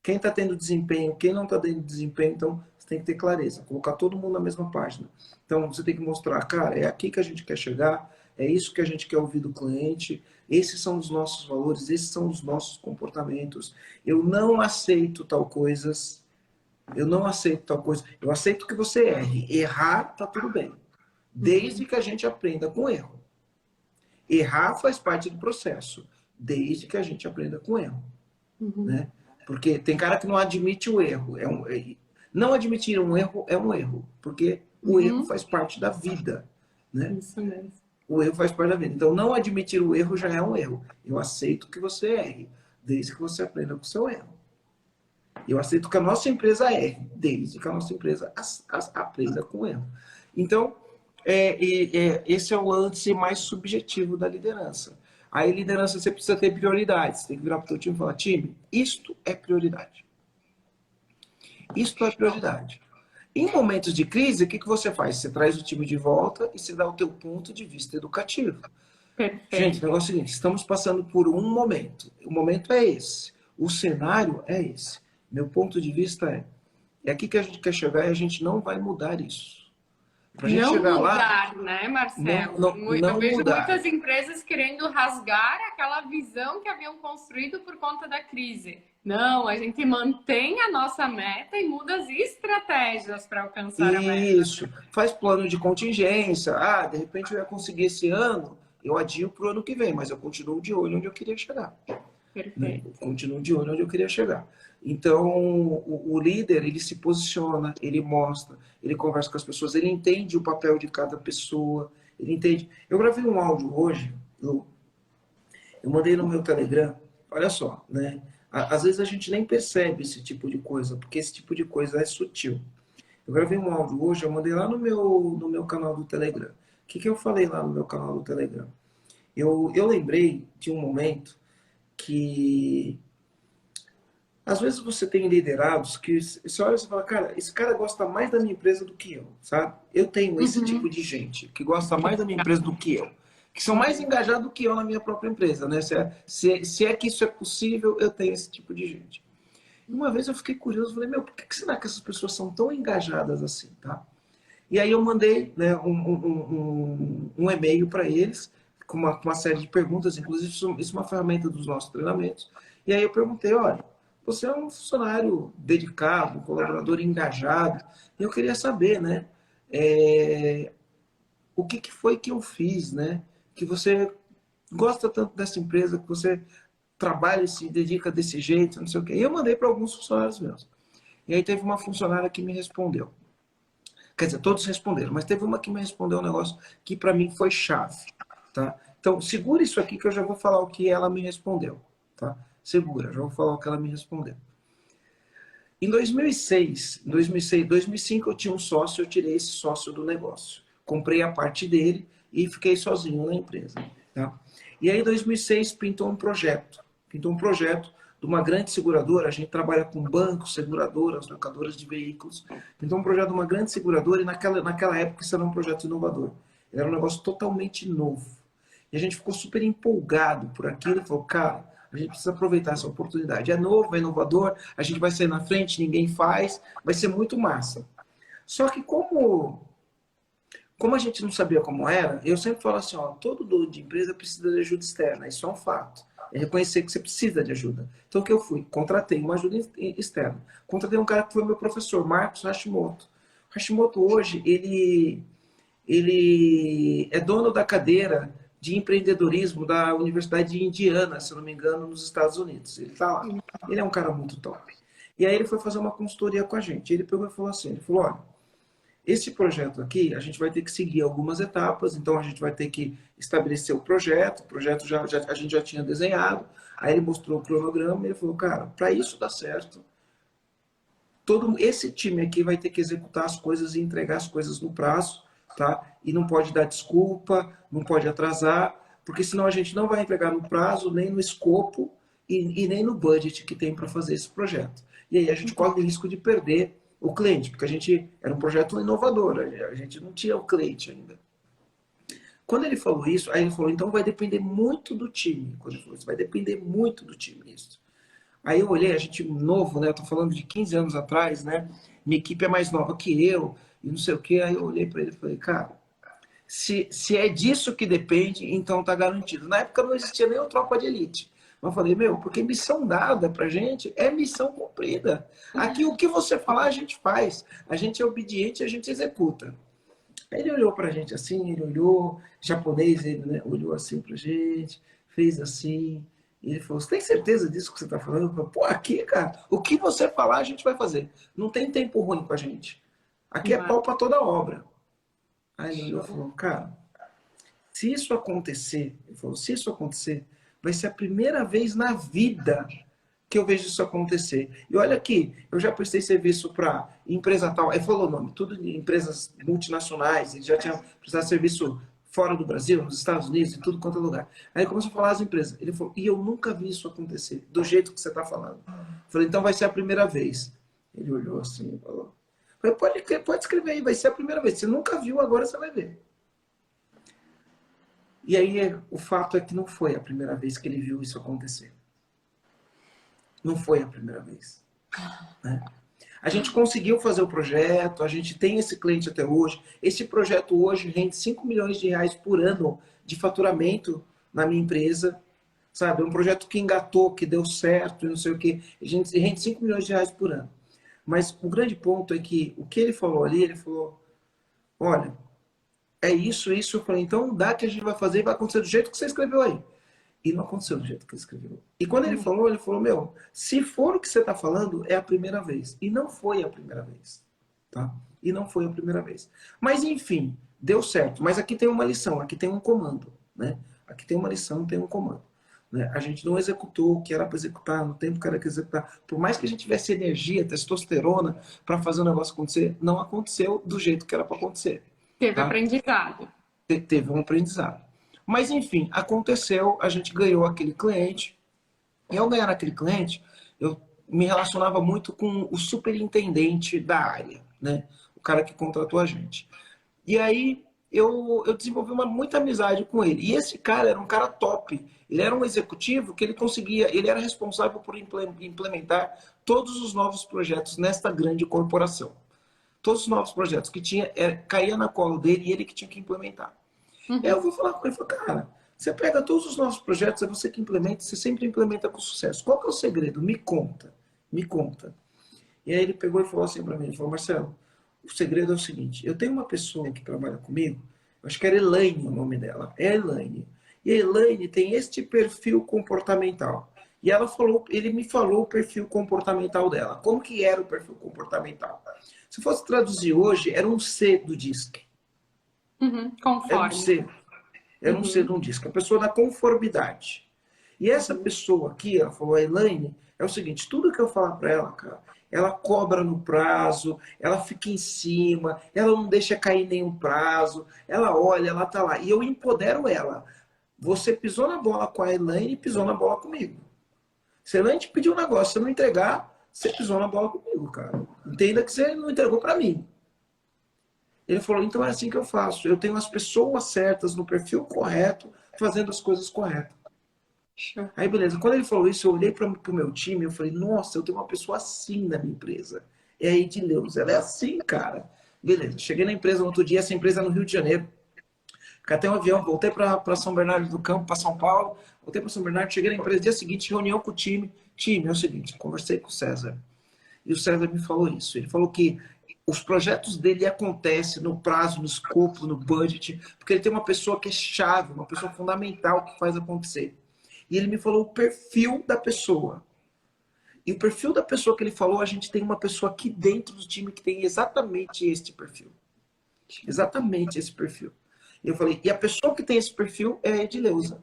quem está tendo desempenho, quem não está tendo desempenho. Então você tem que ter clareza, colocar todo mundo na mesma página. Então você tem que mostrar, cara, é aqui que a gente quer chegar, é isso que a gente quer ouvir do cliente, esses são os nossos valores, esses são os nossos comportamentos. Eu não aceito tal coisas, eu não aceito tal coisa. Eu aceito que você erre. Errar, tá tudo bem. Desde que a gente aprenda com erro. Errar faz parte do processo, desde que a gente aprenda com erro. Né? Porque tem cara que não admite o erro. Não admitir um erro é um erro, porque o erro faz parte da vida. Né? Isso mesmo. O erro faz parte da vida. Então, não admitir o erro já é um erro. Eu aceito que você erre, desde que você aprenda com o seu erro. Eu aceito que a nossa empresa erre, desde que a nossa empresa aprenda com o erro. Então, esse é o lance mais subjetivo da liderança. Aí, liderança, você precisa ter prioridades. Você tem que virar para o teu time e falar, time, isto é prioridade. Isto é prioridade. Em momentos de crise, o que você faz? Você traz o time de volta e você dá o teu ponto de vista educativo. Perfeito. Gente, o negócio é o seguinte, estamos passando por um momento. O momento é esse. O cenário é esse. Meu ponto de vista é aqui que a gente quer chegar e a gente não vai mudar isso. Pra gente Não chegar mudar, lá, né, Marcelo? não Eu vejo mudar. muitas empresas querendo rasgar aquela visão que haviam construído por conta da crise. Não, a gente mantém a nossa meta e muda as estratégias para alcançar a meta. Isso. Faz plano de contingência. Ah, de repente eu ia conseguir esse ano, eu adio para o ano que vem, mas eu continuo de olho onde eu queria chegar. Perfeito. Né? Eu continuo de olho onde eu queria chegar. Então, o líder, ele se posiciona, ele mostra, ele conversa com as pessoas, ele entende o papel de cada pessoa, ele entende. Eu gravei um áudio hoje, eu mandei no meu Telegram, olha só, né? Às vezes a gente nem percebe esse tipo de coisa, porque esse tipo de coisa é sutil. Eu gravei um áudio hoje, eu mandei lá no meu canal do Telegram. O que eu falei lá no meu canal do Telegram? Eu lembrei de um momento que às vezes você tem liderados que você olha e fala, cara, esse cara gosta mais da minha empresa do que eu, sabe? Eu tenho esse tipo de gente que gosta mais da minha empresa do que eu, que são mais engajados do que eu na minha própria empresa, né? Se é que isso é possível, eu tenho esse tipo de gente. E uma vez eu fiquei curioso, falei, meu, por que será que essas pessoas são tão engajadas assim, tá? E aí eu mandei, né, um e-mail para eles com uma série de perguntas, inclusive isso é uma ferramenta dos nossos treinamentos. E aí eu perguntei, olha, você é um funcionário dedicado, um colaborador engajado, e eu queria saber, né, o que foi que eu fiz, né, que você gosta tanto dessa empresa, que você trabalha e se dedica desse jeito, não sei o quê. E eu mandei para alguns funcionários meus. E aí teve uma funcionária que me respondeu. Quer dizer, todos responderam, mas teve uma que me respondeu um negócio que para mim foi chave, tá? Então, segura isso aqui que eu já vou falar o que ela me respondeu, tá? Segura, já vou falar o que ela me respondeu. Em 2005 eu tinha um sócio, eu tirei esse sócio do negócio. Comprei a parte dele e fiquei sozinho na empresa, tá? E aí, em 2006, pintou um projeto de uma grande seguradora. A gente trabalha com bancos, seguradoras, locadoras de veículos. Então, um projeto de uma grande seguradora, e naquela época isso era um projeto inovador. Era um negócio totalmente novo. E a gente ficou super empolgado por aquilo e falou, cara, a gente precisa aproveitar essa oportunidade. É novo, é inovador, a gente vai sair na frente, ninguém faz, vai ser muito massa. Só que como a gente não sabia como era, eu sempre falo assim, ó, todo dono de empresa precisa de ajuda externa, isso é um fato. É reconhecer que você precisa de ajuda. Então, o que eu fui? Contratei uma ajuda externa. Contratei um cara que foi meu professor, Marcos Hashimoto. Hashimoto, hoje, ele é dono da cadeira de empreendedorismo da Universidade de Indiana, se eu não me engano, nos Estados Unidos. Ele está lá. Ele é um cara muito top. E aí ele foi fazer uma consultoria com a gente. Ele pegou e falou assim, ele falou, olha, esse projeto aqui, a gente vai ter que seguir algumas etapas, então a gente vai ter que estabelecer o projeto a gente já tinha desenhado, aí ele mostrou o cronograma e ele falou, cara, para isso dar certo, todo esse time aqui vai ter que executar as coisas e entregar as coisas no prazo, tá? E não pode dar desculpa, não pode atrasar, porque senão a gente não vai entregar no prazo, nem no escopo e nem no budget que tem para fazer esse projeto. E aí a gente corre o risco de perder o cliente, porque a gente era um projeto inovador, a gente não tinha o cliente ainda. Quando ele falou isso, aí ele falou, então vai depender muito do time. Quando ele falou isso, vai depender muito do time isso. Aí eu olhei, a gente novo, né? Eu tô falando de 15 anos atrás, né? Minha equipe é mais nova que eu, e não sei o quê. Aí eu olhei para ele e falei, cara, se é disso que depende, então tá garantido. Na época não existia nem o tropa de elite. Eu falei, meu, porque missão dada pra gente é missão cumprida. Aqui o que você falar, a gente faz. A gente é obediente, a gente executa. Aí ele olhou pra gente assim, ele olhou, japonês, ele, né, olhou assim pra gente, fez assim, e ele falou, você tem certeza disso que você tá falando? Eu falei, pô, aqui, cara, o que você falar, a gente vai fazer. Não tem tempo ruim com a gente. Aqui é pau pra toda obra. Aí ele olhou e falou, cara, se isso acontecer, ele falou, se isso acontecer, vai ser a primeira vez na vida que eu vejo isso acontecer. E olha aqui, eu já prestei serviço para empresa tal, ele falou o nome, tudo de empresas multinacionais, ele já tinha prestado serviço fora do Brasil, nos Estados Unidos, em tudo quanto é lugar. Aí ele começou a falar as empresas. Ele falou, e eu nunca vi isso acontecer, do jeito que você está falando. Eu falei, então vai ser a primeira vez. Ele olhou assim e falou, pode escrever aí, vai ser a primeira vez. Você nunca viu, agora você vai ver. E aí o fato é que não foi a primeira vez que ele viu isso acontecer. Não foi a primeira vez. Né? A gente conseguiu fazer o projeto, a gente tem esse cliente até hoje. Esse projeto hoje rende 5 milhões de reais por ano de faturamento na minha empresa. Sabe? É um projeto que engatou, que deu certo, não sei o quê. A gente rende 5 milhões de reais por ano. Mas o grande ponto é que o que ele falou ali, ele falou, olha, é isso. Eu falei, então dá que a gente vai fazer e vai acontecer do jeito que você escreveu aí. E não aconteceu do jeito que ele escreveu. E quando ele falou, meu, se for o que você está falando, é a primeira vez. E não foi a primeira vez. Tá? E não foi a primeira vez. Mas, enfim, deu certo. Mas aqui tem uma lição, aqui tem um comando. Né? Aqui tem uma lição, tem um comando. Né? A gente não executou o que era para executar, no tempo que era para executar. Por mais que a gente tivesse energia, testosterona para fazer o negócio acontecer, não aconteceu do jeito que era para acontecer. Teve tá? aprendizado. Teve um aprendizado. Mas, enfim, aconteceu, a gente ganhou aquele cliente. E ao ganhar aquele cliente, eu me relacionava muito com o superintendente da área, né? O cara que contratou a gente. E aí eu desenvolvi muita amizade com ele. E esse cara era um cara top. Ele era um executivo que ele era responsável por implementar todos os novos projetos nesta grande corporação. Todos os novos projetos que tinha, caía na colo dele e ele que tinha que implementar. Aí eu vou falar com ele, cara, você pega todos os nossos projetos, é você que implementa, você sempre implementa com sucesso. Qual que é o segredo? Me conta, me conta. E aí ele pegou e falou assim para mim, ele falou, Marcelo, o segredo é o seguinte, eu tenho uma pessoa que trabalha comigo, acho que era Elaine o nome dela, é Elaine. E a Elaine tem este perfil comportamental. E ela falou, ele me falou o perfil comportamental dela. Como que era o perfil comportamental? Se fosse traduzir hoje, era um C do DISC. Uhum, Era um conforme. C. Era um C Uhum, de um DISC. A pessoa da conformidade. E essa uhum. pessoa aqui, ela falou, a Elaine, é o seguinte, tudo que eu falar para ela, cara, ela cobra no prazo, ela fica em cima, ela não deixa cair nenhum prazo, ela olha, ela tá lá. E eu empodero ela. Você pisou na bola com a Elaine e pisou na bola comigo. Se a Elaine te pediu um negócio, você não entregar, você pisou na bola comigo, cara. Entenda que você não entregou para mim. Ele falou, então é assim que eu faço. Eu tenho as pessoas certas, no perfil correto, fazendo as coisas corretas. Show. Aí, beleza. Quando ele falou isso, eu olhei para o meu time, eu falei, nossa, eu tenho uma pessoa assim na minha empresa. É a Edileuza. Ela é assim, cara. Beleza. Cheguei na empresa no outro dia, essa empresa é no Rio de Janeiro. Catei um avião, voltei para São Bernardo do Campo, para São Paulo. Voltei para São Bernardo, cheguei na empresa, dia seguinte, reunião com o time. Time, é o seguinte, conversei com o César. E o César me falou isso. Ele falou que os projetos dele acontecem no prazo, no escopo, no budget, porque ele tem uma pessoa que é chave, uma pessoa fundamental que faz acontecer. E ele me falou o perfil da pessoa. E o perfil da pessoa que ele falou, a gente tem uma pessoa aqui dentro do time que tem exatamente este perfil. Exatamente esse perfil. E eu falei, e a pessoa que tem esse perfil é a Edileuza.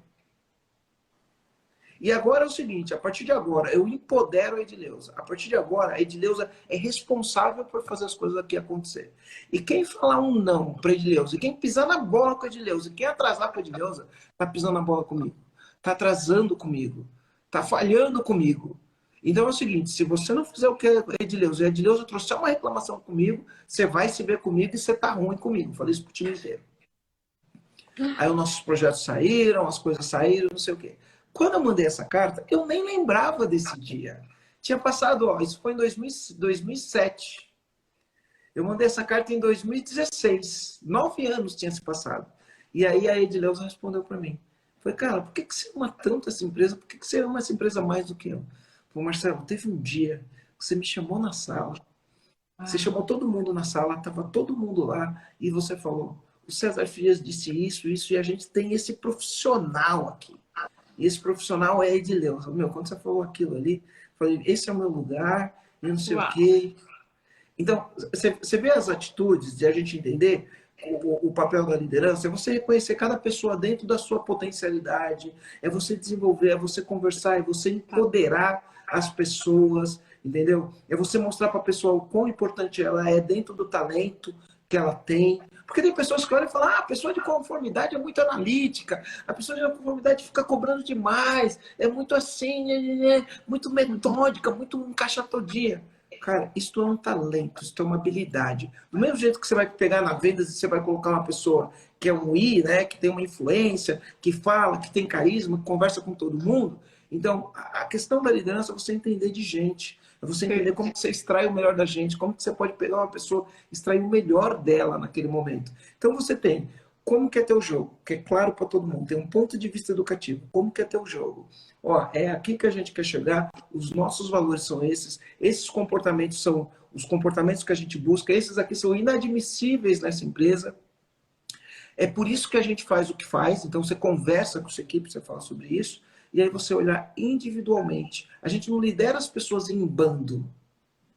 E agora é o seguinte, a partir de agora, eu empodero a Edileuza. A partir de agora, a Edileuza é responsável por fazer as coisas aqui acontecer. E quem falar um não para a Edileuza, e quem pisar na bola com a Edileuza, e quem atrasar com a Edileuza, tá pisando na bola comigo. Tá atrasando comigo. Tá falhando comigo. Então é o seguinte, se você não fizer o que a Edileuza, e a Edileuza trouxer uma reclamação comigo, você vai se ver comigo e você tá ruim comigo. Falei isso pro time inteiro. Aí os nossos projetos saíram, as coisas saíram, não sei o quê. Quando eu mandei essa carta, eu nem lembrava desse dia. Tinha passado, ó, isso foi em 2007. Eu mandei essa carta em 2016. 9 anos tinha se passado. E aí a Edileuza respondeu para mim. Falei, cara, por que você ama tanto essa empresa? Por que você ama essa empresa mais do que eu? Falei, Marcelo, teve um dia que você me chamou na sala. Você chamou todo mundo na sala, estava todo mundo lá, e você falou, o César Frias disse isso, isso, e a gente tem esse profissional aqui. E esse profissional é Edileuza. Meu, quando você falou aquilo ali, eu falei, esse é o meu lugar, e não sei o quê. Então, você vê as atitudes de a gente entender o papel da liderança, é você reconhecer cada pessoa dentro da sua potencialidade, é você desenvolver, é você conversar, é você empoderar as pessoas, entendeu? É você mostrar para a pessoa o quão importante ela é dentro do talento que ela tem. Porque tem pessoas que olham e falam, ah, a pessoa de conformidade é muito analítica, a pessoa de conformidade fica cobrando demais, é muito assim, muito metódica, muito encaixa todo dia. Cara, isso é um talento, isso é uma habilidade. Do mesmo jeito que você vai pegar na vendas e você vai colocar uma pessoa que é um I, né, que tem uma influência, que fala, que tem carisma, que conversa com todo mundo. Então, a questão da liderança é você entender de gente. É você entender como que você extrai o melhor da gente, como que você pode pegar uma pessoa e extrair o melhor dela naquele momento. Então, você tem como que é teu jogo, que é claro para todo mundo, tem um ponto de vista educativo. Como que é teu jogo? Ó, é aqui que a gente quer chegar, os nossos valores são esses comportamentos são os comportamentos que a gente busca, esses aqui são inadmissíveis nessa empresa. É por isso que a gente faz o que faz, então você conversa com sua equipe, você fala sobre isso, e aí você olhar individualmente. A gente não lidera as pessoas em bando.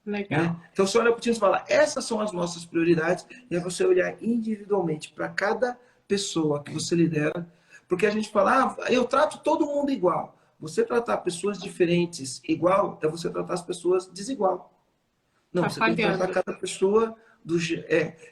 Legal. Né? Então você olha para o time e fala, essas são as nossas prioridades, e aí você olhar individualmente para cada pessoa que você lidera, porque a gente fala, ah, eu trato todo mundo igual. Você tratar pessoas diferentes igual, é você tratar as pessoas desigual. Não, Tá você tem que tratar falhando. cada pessoa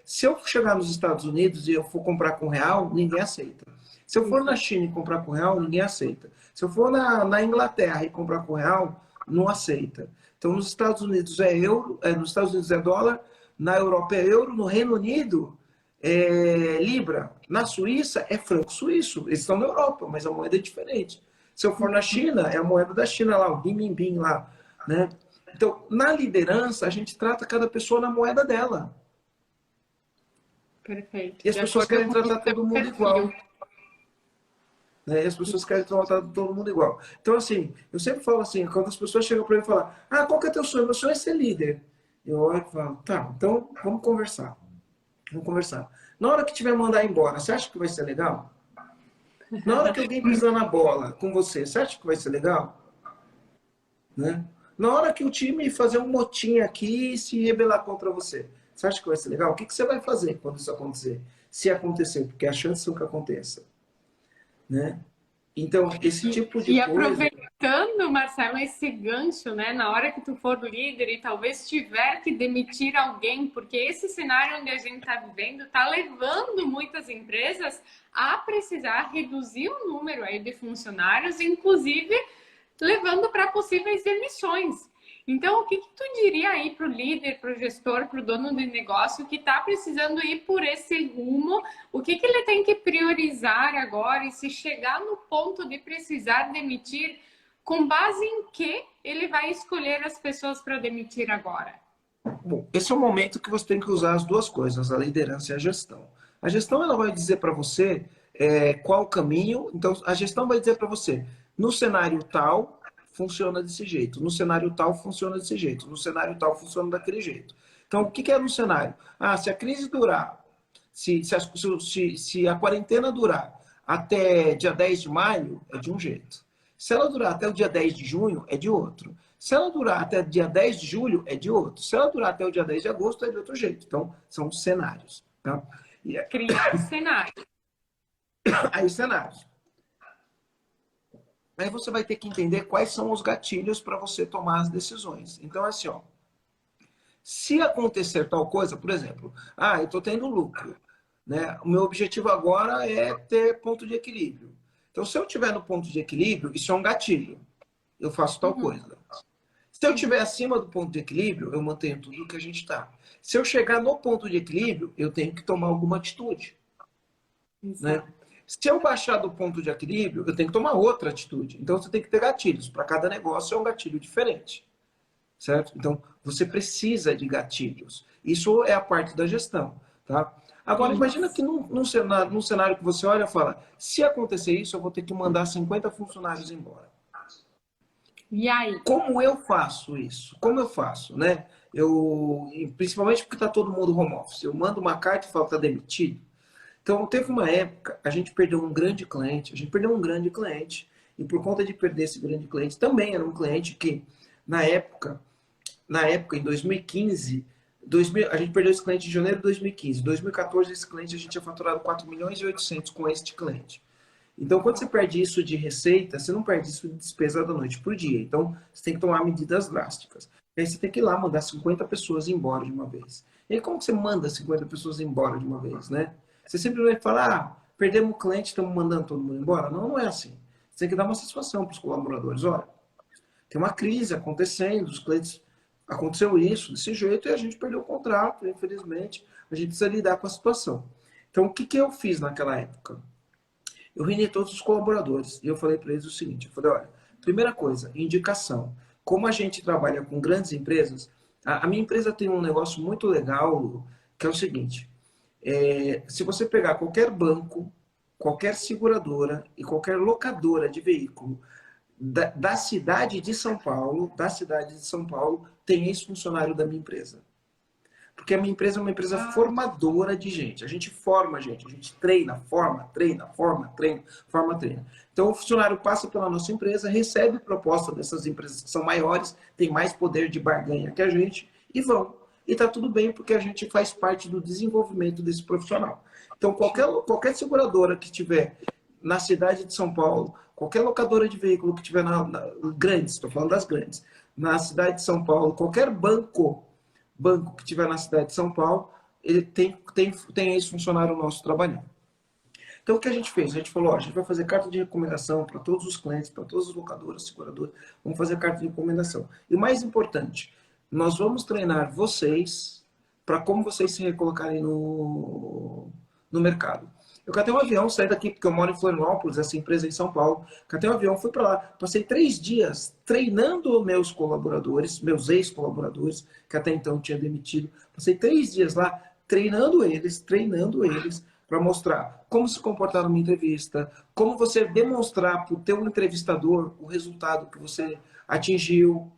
se eu chegar nos Estados Unidos e eu for comprar com real, ninguém aceita. Se eu for na China e comprar com real, ninguém aceita. Se eu for na Inglaterra e comprar com real, não aceita. Então, nos Estados Unidos é euro, nos Estados Unidos é dólar, na Europa é euro, no Reino Unido é libra, na Suíça é franco suíço. Eles estão na Europa, mas a moeda é diferente. Se eu for na China, é a moeda da China lá, o renminbi lá, né? Então, na liderança, a gente trata cada pessoa na moeda dela. Perfeito. E as De pessoas acordo querem com o tratar seu todo mundo perfil. igual. Né? E as pessoas querem tratar todo mundo igual. Então, assim, eu sempre falo assim, quando as pessoas chegam para mim e falam, ah, qual que é teu sonho? Meu sonho é ser líder. Eu olho e falo, tá, então vamos conversar. Vamos conversar. Na hora que tiver mandar embora, você acha que vai ser legal? Na hora que alguém pisar na bola com você, você acha que vai ser legal? né? Na hora que o time fazer um motim aqui e se rebelar contra você, você acha que vai ser legal? O que você vai fazer quando isso acontecer? Se acontecer, porque a chance são que aconteça, né? Então, esse tipo de E coisa... aproveitando, Marcelo, esse gancho, né? Na hora que tu for líder e talvez tiver que demitir alguém, porque esse cenário onde a gente está vivendo está levando muitas empresas a precisar reduzir o número aí de funcionários, inclusive levando para possíveis demissões. Então, o que tu diria aí para o líder, para o gestor, para o dono de negócio que está precisando ir por esse rumo? O que ele tem que priorizar agora e se chegar no ponto de precisar demitir, com base em que ele vai escolher as pessoas para demitir agora? Bom, esse é o momento que você tem que usar as duas coisas, a liderança e a gestão. A gestão ela vai dizer para você qual o caminho. Então, a gestão vai dizer para você, no cenário tal, funciona desse jeito. No cenário tal, funciona desse jeito. No cenário tal, funciona daquele jeito. Então, o que é no cenário? Se a crise durar, se a quarentena durar até dia 10 de maio, é de um jeito. Se ela durar até o dia 10 de junho, é de outro. Se ela durar até o dia 10 de julho, é de outro. Se ela durar até o dia 10 de agosto, é de outro jeito. Então, são cenários. Tá? Criar cenário. Aí, cenários. Aí você vai ter que entender quais são os gatilhos para você tomar as decisões. Então, assim, ó, se acontecer tal coisa, por exemplo, eu estou tendo lucro, né? O meu objetivo agora é ter ponto de equilíbrio. Então, se eu estiver no ponto de equilíbrio, isso é um gatilho. Eu faço tal coisa. Se eu estiver acima do ponto de equilíbrio, eu mantenho tudo que a gente está. Se eu chegar no ponto de equilíbrio, eu tenho que tomar alguma atitude. Né? Se eu baixar do ponto de equilíbrio, eu tenho que tomar outra atitude. Então, você tem que ter gatilhos. Para cada negócio é um gatilho diferente. Certo? Então, você precisa de gatilhos. Isso é a parte da gestão. Tá? Agora, imagina que num cenário que você olha e fala, se acontecer isso, eu vou ter que mandar 50 funcionários embora. E aí? Como eu faço isso? Como eu faço, né? Principalmente porque está todo mundo home office. Eu mando uma carta e falo que está demitido. Então, teve uma época, a gente perdeu um grande cliente, e por conta de perder esse grande cliente, também era um cliente que, na época em 2015, a gente perdeu esse cliente em janeiro de 2015. Em 2014, esse cliente, a gente tinha faturado 4 milhões e 800 com este cliente. Então, quando você perde isso de receita, você não perde isso de despesa da noite por dia. Então, você tem que tomar medidas drásticas. E aí você tem que ir lá mandar 50 pessoas embora de uma vez. E aí, como que você manda 50 pessoas embora de uma vez, né? Você simplesmente fala, perdemos o cliente, estamos mandando todo mundo embora? Não, não é assim. Você tem que dar uma satisfação para os colaboradores. Olha, tem uma crise acontecendo, os clientes... Aconteceu isso, desse jeito, e a gente perdeu o contrato, infelizmente. A gente precisa lidar com a situação. Então, o que eu fiz naquela época? Eu reuni todos os colaboradores e eu falei para eles o seguinte, eu falei, olha, primeira coisa, indicação. Como a gente trabalha com grandes empresas, a minha empresa tem um negócio muito legal, que é o seguinte, se você pegar qualquer banco, qualquer seguradora e qualquer locadora de veículo da cidade de São Paulo, tem ex-funcionário da minha empresa. Porque a minha empresa é uma empresa formadora de gente. A gente forma gente, a gente treina, forma, treina. Então o funcionário passa pela nossa empresa, recebe proposta dessas empresas que são maiores, tem mais poder de barganha que a gente, e vão. E está tudo bem, porque a gente faz parte do desenvolvimento desse profissional. Então qualquer seguradora que tiver na cidade de São Paulo, qualquer locadora de veículo que tiver grandes, estou falando das grandes, na cidade de São Paulo, qualquer banco que tiver na cidade de São Paulo, ele tem esse funcionário nosso trabalhando. Então, o que a gente fez? A gente falou, a gente vai fazer carta de recomendação para todos os clientes, para todas as locadoras, seguradoras, vamos fazer carta de recomendação. E o mais importante, nós vamos treinar vocês para como vocês se recolocarem no mercado. Eu catei um avião, saí daqui, porque eu moro em Florianópolis, essa empresa em São Paulo. Catei um avião, fui para lá. Passei 3 dias treinando meus colaboradores, meus ex-colaboradores, que até então tinha demitido. Passei 3 dias lá treinando eles, para mostrar como se comportar numa entrevista, como você demonstrar para o teu entrevistador o resultado que você atingiu,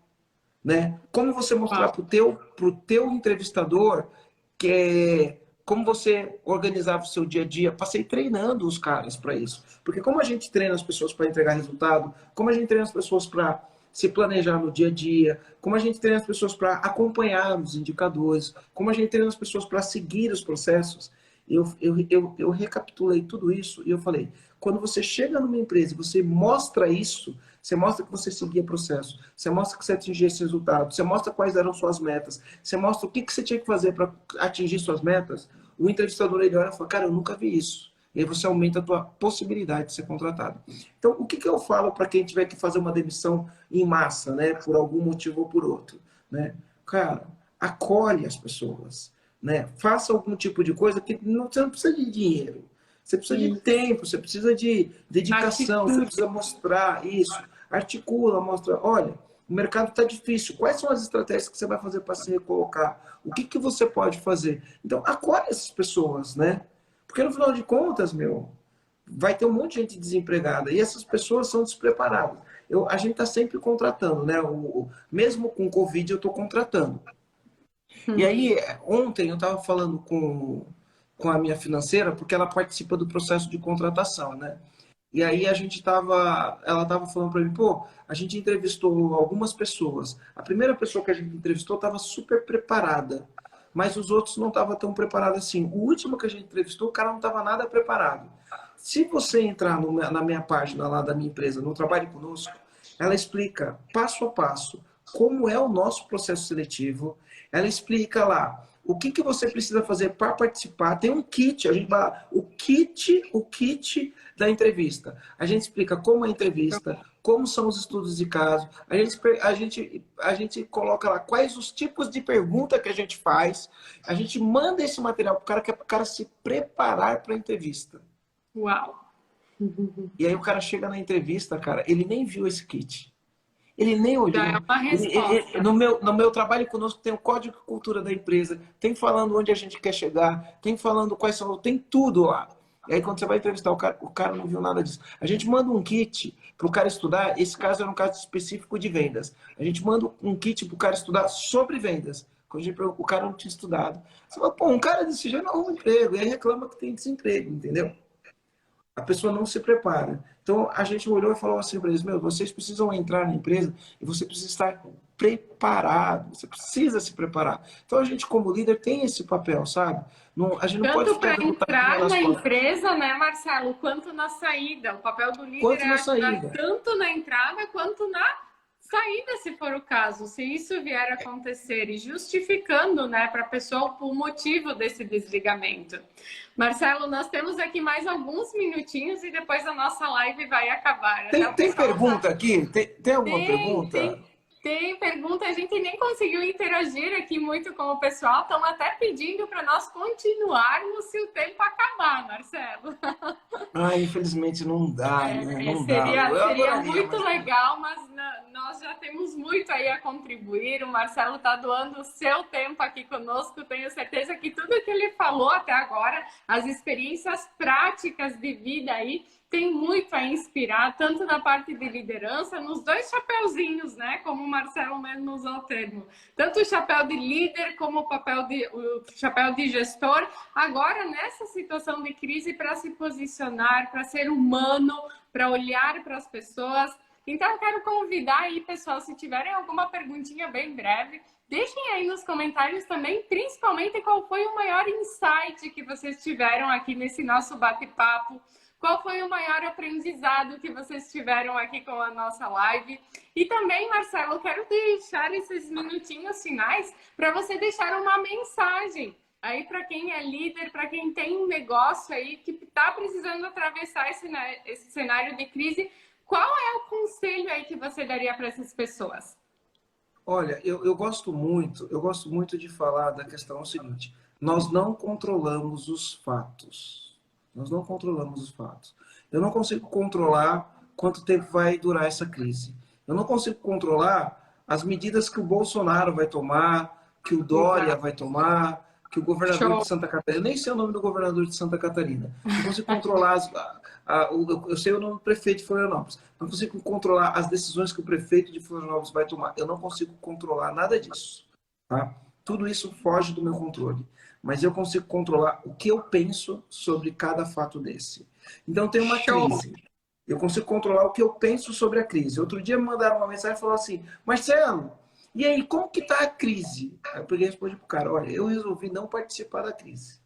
né? Como você mostrar para o teu entrevistador como você organizava o seu dia a dia. Passei treinando os caras para isso. Porque como a gente treina as pessoas para entregar resultado, como a gente treina as pessoas para se planejar no dia a dia, como a gente treina as pessoas para acompanhar os indicadores, como a gente treina as pessoas para seguir os processos. Eu recapitulei tudo isso e eu falei, quando você chega numa empresa e você mostra isso, você mostra que você seguia processo, você mostra que você atingia esse resultado, você mostra quais eram suas metas, você mostra o que você tinha que fazer para atingir suas metas, o entrevistador ele olha e fala, cara, eu nunca vi isso. E aí você aumenta a tua possibilidade de ser contratado. Então, o que eu falo para quem tiver que fazer uma demissão em massa, né, por algum motivo ou por outro, né? Cara, acolhe as pessoas, né? Faça algum tipo de coisa que você não precisa de dinheiro. Você precisa de tempo, você precisa de dedicação, você precisa mostrar isso. Articula, mostra, olha, o mercado está difícil. Quais são as estratégias que você vai fazer para se recolocar? O que você pode fazer? Então, acolhe essas pessoas, né? Porque no final de contas, meu, vai ter um monte de gente desempregada e essas pessoas são despreparadas. A gente está sempre contratando, né? Mesmo com Covid, eu estou contratando. E aí, ontem eu estava falando com a minha financeira, porque ela participa do processo de contratação, né? E aí ela estava falando para mim, pô, a gente entrevistou algumas pessoas. A primeira pessoa que a gente entrevistou estava super preparada, mas os outros não estavam tão preparados assim. O último que a gente entrevistou, o cara não estava nada preparado. Se você entrar na minha página lá da minha empresa, no Trabalhe Conosco, ela explica passo a passo como é o nosso processo seletivo. Ela explica lá o que você precisa fazer para participar. Tem um kit, a gente vai o kit da entrevista. A gente explica como é a entrevista, como são os estudos de caso. A gente coloca lá quais os tipos de pergunta que a gente faz. A gente manda esse material para o cara, que é para o cara se preparar para a entrevista. Uau! E aí o cara chega na entrevista, cara, ele nem viu esse kit. Ele nem olhou. Já é uma resposta. No meu trabalho conosco tem o código de cultura da empresa, tem falando onde a gente quer chegar, tem falando quais são, tem tudo lá. E aí quando você vai entrevistar o cara não viu nada disso. A gente manda um kit para o cara estudar, esse caso era um caso específico de vendas. A gente manda um kit para o cara estudar sobre vendas. Quando o cara não tinha estudado. Você fala, pô, um cara desse jeito não arruma emprego, e aí reclama que tem desemprego, entendeu? A pessoa não se prepara. Então, a gente olhou e falou assim para eles, meu, vocês precisam entrar na empresa e você precisa estar preparado, você precisa se preparar. Então, a gente, como líder, tem esse papel, sabe? A gente não pode Tanto para entrar na costas. empresa, né, Marcelo, quanto na saída. O papel do líder é ajudar tanto na entrada quanto na saída, se for o caso, se isso vier a acontecer, e justificando, né, para a pessoa o motivo desse desligamento. Marcelo, nós temos aqui mais alguns minutinhos e depois a nossa live vai acabar. Tem pergunta aqui? Tem alguma pergunta? Tem pergunta, a gente nem conseguiu interagir aqui muito com o pessoal, estão até pedindo para nós continuarmos se o tempo acabar, Marcelo. Ah, infelizmente não dá, né? Não seria muito legal, mas nós já temos muito aí a contribuir. O Marcelo está doando o seu tempo aqui conosco. Tenho certeza que tudo que ele falou até agora, as experiências práticas de vida aí, tem muito a inspirar, tanto na parte de liderança, nos dois chapéuzinhos, né? Como o Marcelo mesmo usou o termo. Tanto o chapéu de líder como o chapéu de gestor. Agora, nessa situação de crise, para se posicionar, para ser humano, para olhar para as pessoas. Então, eu quero convidar aí, pessoal, se tiverem alguma perguntinha bem breve, deixem aí nos comentários também, principalmente qual foi o maior insight que vocês tiveram aqui nesse nosso bate-papo. Qual foi o maior aprendizado que vocês tiveram aqui com a nossa live? E também, Marcelo, eu quero deixar esses minutinhos finais para você deixar uma mensagem aí para quem é líder, para quem tem um negócio aí que está precisando atravessar esse cenário de crise. Qual é o conselho aí que você daria para essas pessoas? Olha, eu gosto muito de falar da questão seguinte: nós não controlamos os fatos. Nós não controlamos os fatos. Eu não consigo controlar quanto tempo vai durar essa crise. Eu não consigo controlar as medidas que o Bolsonaro vai tomar, que o Dória vai tomar, que o governador de Santa Catarina... Eu nem sei o nome do governador de Santa Catarina. Eu consigo controlar... eu sei o nome do prefeito de Florianópolis. Não consigo controlar as decisões que o prefeito de Florianópolis vai tomar. Eu não consigo controlar nada disso. Tá? Tudo isso foge do meu controle. Mas eu consigo controlar o que eu penso sobre cada fato desse. Então tem uma crise. Eu consigo controlar o que eu penso sobre a crise. Outro dia me mandaram uma mensagem e falaram assim, Marcelo, e aí, como que está a crise? Aí eu peguei e respondi pro cara, olha, eu resolvi não participar da crise.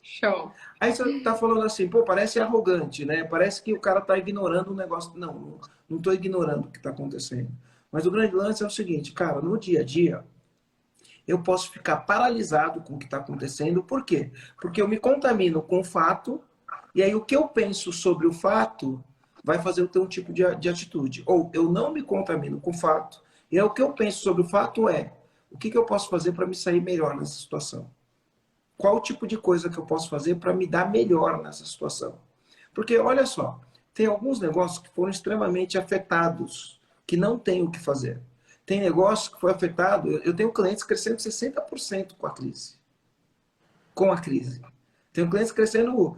Show. Aí você tá falando assim, pô, parece arrogante, né? Parece que o cara tá ignorando o negócio. Não, não tô ignorando o que tá acontecendo. Mas o grande lance é o seguinte, cara, no dia a dia, eu posso ficar paralisado com o que está acontecendo. Por quê? Porque eu me contamino com o fato, e aí o que eu penso sobre o fato vai fazer eu ter um tipo de atitude. Ou eu não me contamino com o fato, e aí o que eu penso sobre o fato é o que eu posso fazer para me sair melhor nessa situação? Qual o tipo de coisa que eu posso fazer para me dar melhor nessa situação? Porque, olha só, tem alguns negócios que foram extremamente afetados, que não tem o que fazer. Tem negócio que foi afetado, eu tenho clientes crescendo 60% com a crise. Com a crise. Tenho clientes crescendo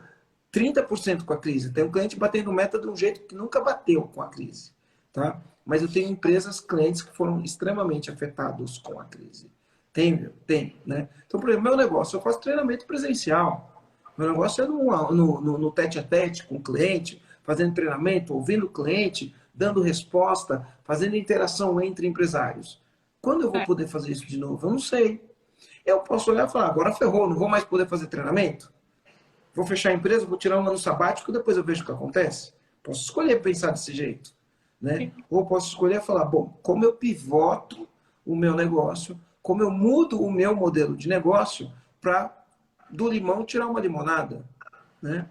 30% com a crise. Tenho cliente batendo meta de um jeito que nunca bateu com a crise. Tá? Mas eu tenho empresas, clientes que foram extremamente afetados com a crise. Tem, né? Então, por exemplo, meu negócio, eu faço treinamento presencial. Meu negócio é no tete a tete com o cliente, fazendo treinamento, ouvindo o cliente, dando resposta, fazendo interação entre empresários. Quando eu vou É. poder fazer isso de novo? Eu não sei. Eu posso olhar e falar, agora ferrou, não vou mais poder fazer treinamento? Vou fechar a empresa, vou tirar um ano sabático, depois eu vejo o que acontece? Posso escolher pensar desse jeito, né? Ou posso escolher falar, bom, como eu pivoto o meu negócio, como eu mudo o meu modelo de negócio para do limão tirar uma limonada, né?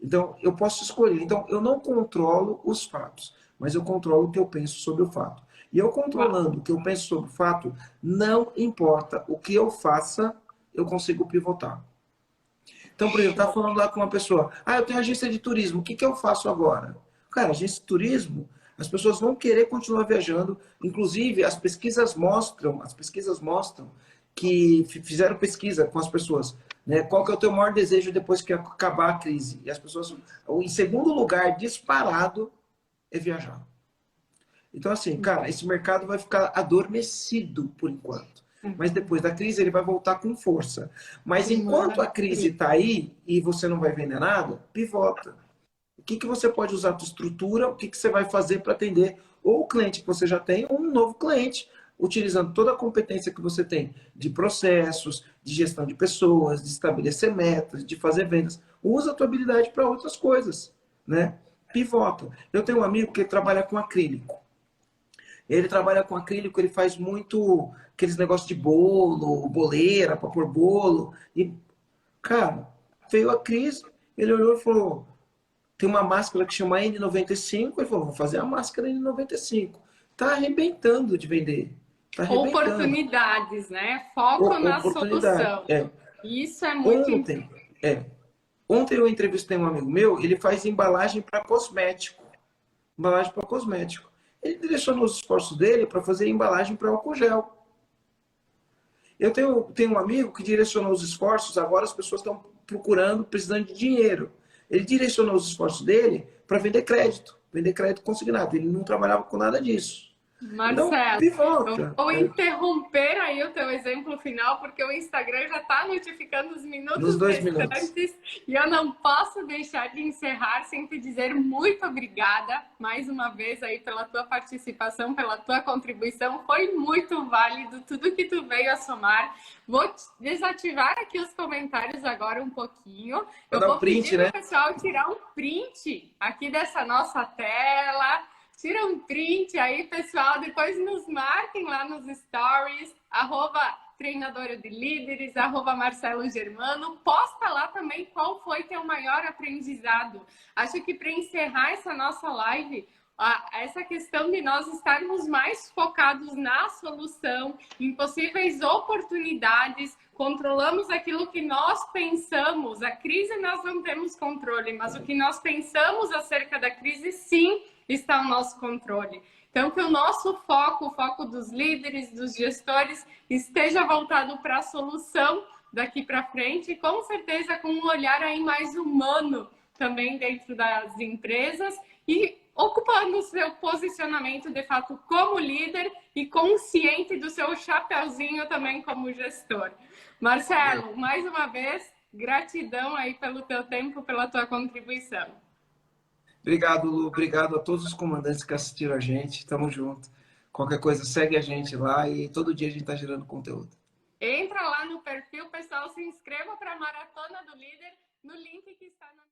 Então, eu posso escolher. Então, eu não controlo os fatos, mas eu controlo o que eu penso sobre o fato. E eu Uau. controlando o que eu penso sobre o fato, não importa o que eu faça, eu consigo pivotar. Então, por exemplo, tá Show. falando lá com uma pessoa, eu tenho agência de turismo, o que eu faço agora? Cara, agência de turismo, as pessoas vão querer continuar viajando, inclusive as pesquisas mostram que fizeram pesquisa com as pessoas, né? Qual que é o teu maior desejo depois que acabar a crise? E as pessoas, em segundo lugar, disparado, é viajar. Então, assim, cara, esse mercado vai ficar adormecido por enquanto. Mas depois da crise ele vai voltar com força. Mas enquanto a crise Maravilha. está aí e você não vai vender nada, pivota. O que você pode usar a tua estrutura, o que você vai fazer para atender ou o cliente que você já tem ou um novo cliente, utilizando toda a competência que você tem de processos, de gestão de pessoas, de estabelecer metas, de fazer vendas. Usa a tua habilidade para outras coisas, né? Pivota. Eu tenho um amigo que trabalha com acrílico. Ele trabalha com acrílico, ele faz muito aqueles negócios de bolo, boleira para pôr bolo. E, cara, veio a crise, ele olhou e falou: tem uma máscara que chama N95. Ele falou: vou fazer a máscara N95. Tá arrebentando de vender. Tá arrebentando. Oportunidades, né? Foco na Oportunidade. solução. Isso é muito Ontem, é, ontem eu entrevistei um amigo meu, ele faz embalagem para cosmético. Embalagem para cosmético. Ele direcionou os esforços dele para fazer embalagem para álcool gel. Eu tenho um amigo que direcionou os esforços, agora as pessoas estão procurando, precisando de dinheiro. Ele direcionou os esforços dele para vender crédito consignado. Ele não trabalhava com nada disso. Então, Marcelo, eu pivota. vou interromper aí o teu exemplo final, porque o Instagram já está notificando os Nos minutos 2 minutos. restantes e eu não posso deixar de encerrar sem te dizer muito obrigada mais uma vez aí pela tua participação, pela tua contribuição. Foi muito válido tudo que tu veio a somar. Vou desativar aqui os comentários agora um pouquinho. Para Eu dar o vou print, pedir para né? o pessoal tirar um print aqui dessa nossa tela. Tira um print aí, pessoal. Depois nos marquem lá nos stories, @treinadora de líderes, @Marcelo Germano. Posta lá também qual foi teu maior aprendizado. Acho que para encerrar essa nossa live, essa questão de nós estarmos mais focados na solução, em possíveis oportunidades, controlamos aquilo que nós pensamos. A crise nós não temos controle, mas o que nós pensamos acerca da crise, sim, está ao nosso controle. Então, que o nosso foco, o foco dos líderes, dos gestores, esteja voltado para a solução daqui para frente e, com certeza, com um olhar aí mais humano também dentro das empresas e ocupando o seu posicionamento, de fato, como líder e consciente do seu chapeuzinho também como gestor. Marcelo, mais uma vez, gratidão aí pelo teu tempo, pela tua contribuição. Obrigado, Lu. Obrigado a todos os comandantes que assistiram a gente. Tamo junto. Qualquer coisa, segue a gente lá e todo dia a gente está gerando conteúdo. Entra lá no perfil, pessoal, se inscreva para a Maratona do Líder no link que está na